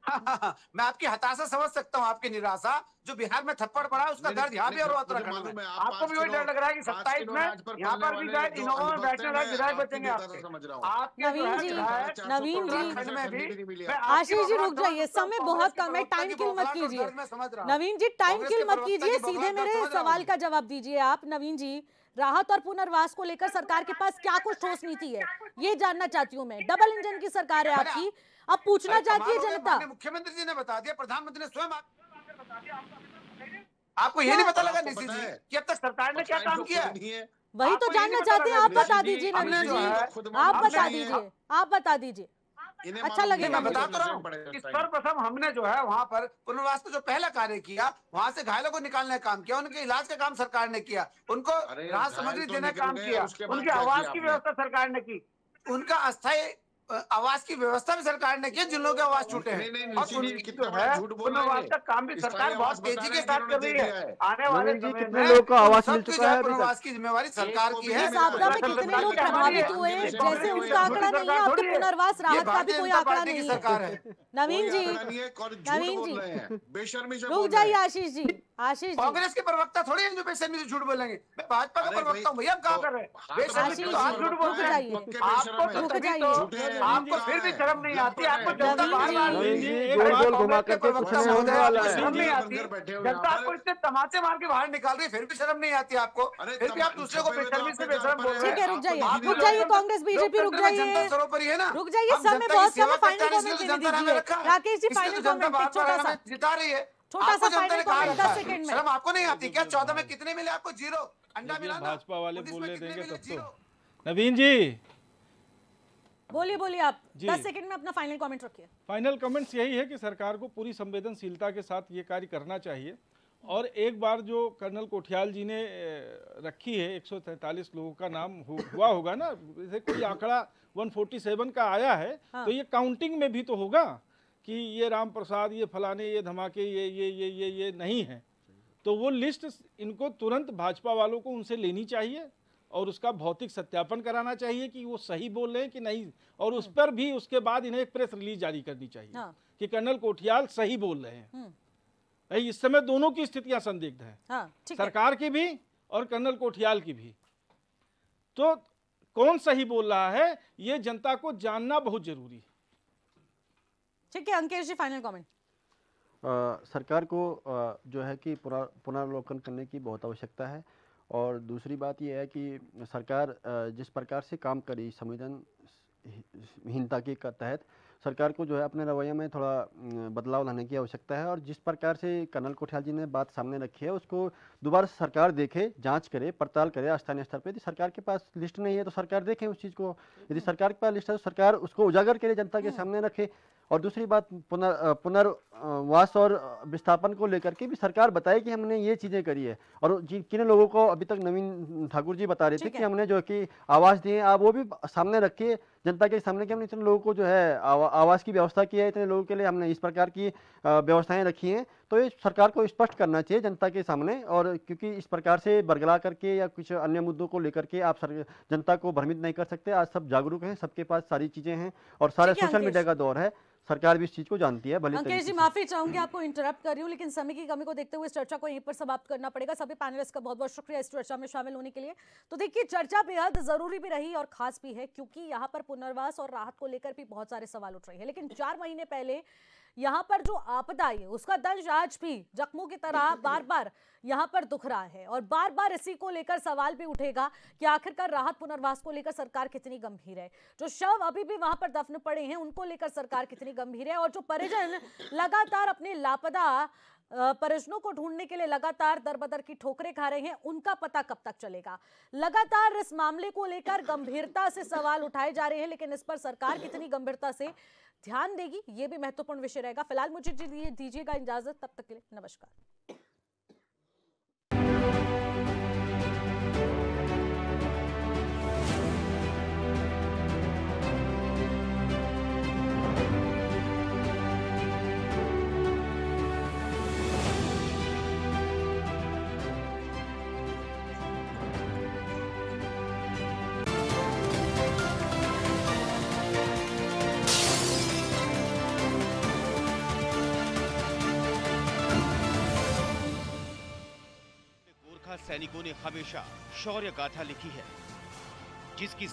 मैं आपकी हताशा समझ सकता हूँ, आपकी निराशा। जो बिहार में थप्पड़ पड़ा उसका दर्द यहाँ भी और उत्तराखंड में। आपको भी वही डर लग रहा है कि 27 में यहाँ पर भी शायद इनोवा में बैठने लायक विधायक बचेंगे आपके। नवीन जी, आशीष जी रुक जाइए, समय बहुत कम है, टाइम किल मत कीजिए। नवीन जी टाइम किल मत कीजिए, सीधे मेरे सवाल का जवाब दीजिए आप। नवीन जी, राहत और पुनर्वास को लेकर सरकार के पास क्या कुछ ठोस नीति है, ये जानना चाहती हूँ मैं। डबल इंजन की सरकार है आपकी, अब पूछना चाहती है जनता। मुख्यमंत्री जी ने बता दिया, प्रधानमंत्री ने स्वयं बता दिया। आपको ये नहीं पता लगा निशी जी कि अब तक सरकार ने क्या काम किया? वही तो जानना चाहते हैं, आप बता दीजिए नवीन जी, आप बता दीजिए, आप बता दीजिए, अच्छा लगेगा। मैं बता तो रहा हूँ कि सर्वप्रथम हमने जो है वहाँ पर पुनर्वास का जो पहला कार्य किया, वहाँ से घायलों को निकालने का काम किया, उनके इलाज का काम सरकार ने किया, उनको राहत सामग्री देने का काम किया, उनके आवास की व्यवस्था सरकार ने की, उनका अस्थायी आवास की व्यवस्था भी सरकार ने की जिन लोगों के आवास छूटे हैं। और पुनर्वास का काम भी सरकार बहुत तेजी के साथ कर रही है। आने वाले कितने लोगों को आवास मिल चुका है? पुनर्वास की जिम्मेवारी सरकार की है। इस आपदा में कितने लोग प्रभावित हुए, जैसे उनका आंकड़ा नहीं है, अब तो पुनर्वास राहत का भी कोई आंकड़ा नहीं है। नवीन जी, नवीन जी रुक जाइए। आशीष जी, आशीष जी, कांग्रेस के प्रवक्ता थोड़ी है जो बेशर्मी से झूठ बोलेंगे। मैं भाजपा का प्रवक्ता हूँ भैया, क्या कर रहे हैं? बेशर्मी तो आप झूठ बोल रहे हैं। आपको फिर भी शर्म नहीं आती? आपको जनता बार-बार गोल घुमा करके कुछ नहीं होने वाला है। शर्म नहीं आती? जनता आपको इतने तमाचे मार के बाहर निकाल रही है, फिर भी शर्म नहीं आती आपको? फिर भी आप दूसरे को बेशर्मी से बेशर्म बोल रहे हैं। ठीक है, रुक जाइए कांग्रेस बीजेपी, रुक जाइए, सरोपरी है ना, रुक जाइए, समय बहुत कम है, फाइनल कमेंट दीजिए। राकेश जी फाइनल कमेंट छोटा सा जिता रही है, छोटा सा फाइनल कमेंट 10 सेकंड में। शर्म आपको नहीं आती क्या? 14 में कितने मिले आपको? 0 अंडा मिला ना, भाजपा वाले बोलने देंगे तब तो। नवीन जी बोलिए, बोलिए आप 10 सेकंड में अपना फाइनल कमेंट रखिए। फाइनल कमेंट्स यही है कि सरकार को पूरी संवेदनशीलता के साथ ये कार्य करना चाहिए। और एक बार जो कर्नल कोठियाल जी ने रखी है 143 लोगों का नाम हुआ होगा ना, जैसे कोई आंकड़ा 147 का आया है, हाँ। तो ये काउंटिंग में भी तो होगा कि ये राम प्रसाद, ये फलाने, ये धमाके, ये नहीं है। तो वो लिस्ट इनको तुरंत भाजपा वालों को उनसे लेनी चाहिए और उसका भौतिक सत्यापन कराना चाहिए कि वो सही बोल रहे हैं कि नहीं, और उस पर भी उसके बाद इन्हें एक प्रेस रिलीज जारी करनी चाहिए, हाँ। कि कर्नल कोठियाल सही बोल रहे हैं। इस समय दोनों की स्थितियां संदिग्ध हैं, हाँ, सरकार की भी और कर्नल कोठियाल की भी। तो कौन सही बोल रहा है ये जनता को जानना बहुत जरूरी है। ठीक है अंकेश जी, फाइनल कमेंट। सरकार को जो है कि पुनर्वलोकन करने की बहुत आवश्यकता है। और दूसरी बात यह है कि सरकार जिस प्रकार से काम करी संवेदनहीनता के तहत, सरकार को जो है अपने रवैये में थोड़ा बदलाव लाने की आवश्यकता है। और जिस प्रकार से कर्नल कोठियाल जी ने बात सामने रखी है उसको दोबारा सरकार देखे, जांच करे, पड़ताल करे स्थानीय स्तर पे। यदि सरकार के पास लिस्ट नहीं है तो सरकार देखे उस चीज़ को, यदि सरकार के पास लिस्ट है तो सरकार उसको उजागर करे, जनता के सामने रखे। और दूसरी बात पुनर्वास और विस्थापन को लेकर के भी सरकार बताए कि हमने ये चीज़ें करी है। और किन लोगों को अभी तक नवीन ठाकुर जी बता रहे थे कि हमने जो कि आवास दिए, आप वो भी सामने रखिए जनता के सामने कि हमने इतने लोगों को जो है आवास की व्यवस्था की है, इतने लोगों के लिए हमने इस प्रकार की व्यवस्थाएं रखी हैं। तो ये सरकार को स्पष्ट करना चाहिए जनता के सामने। और क्योंकि इस प्रकार से बरगला करके या कुछ अन्य मुद्दों को लेकर के आप जनता को भ्रमित नहीं कर सकते। आज सब जागरूक हैं, सबके पास सारी चीज़ें हैं और सारे सोशल मीडिया का दौर है, सरकार भी इस चीज को जानती है। अंकेश जी माफी चाहूंगी आपको इंटरप्ट कर रही हूँ, लेकिन समय की कमी को देखते हुए इस चर्चा को यहीं पर समाप्त करना पड़ेगा। सभी पैनलिस्ट का बहुत बहुत शुक्रिया इस चर्चा में शामिल होने के लिए। तो देखिए चर्चा बेहद जरूरी भी रही और खास भी है, क्योंकि यहाँ पर पुनर्वास और राहत को लेकर भी बहुत सारे सवाल उठ रहे हैं। लेकिन 4 महीने पहले यहाँ पर जो आपदा आई उसका दंश आज भी जख्मों की तरह बार बार यहाँ पर दुख रहा है और बार बार इसी को लेकर सवाल भी उठेगा कि आखिरकार राहत पुनर्वास को लेकर सरकार कितनी गंभीर है। जो शव अभी भी वहां पर दफन पड़े हैं उनको लेकर सरकार कितनी गंभीर है, और जो परिजन लगातार अपने लापता परिजनों को ढूंढने के लिए लगातार दर-बदर की ठोकरें खा रहे हैं, उनका पता कब तक चलेगा। लगातार इस मामले को लेकर गंभीरता से सवाल उठाए जा रहे हैं, लेकिन इस पर सरकार कितनी गंभीरता से ध्यान देगी ये भी महत्वपूर्ण विषय रहेगा। फिलहाल मुझे दीजिएगा इजाजत, तब तक के लिए नमस्कार। सैनिकों ने हमेशा शौर्य गाथा लिखी है, जिसकी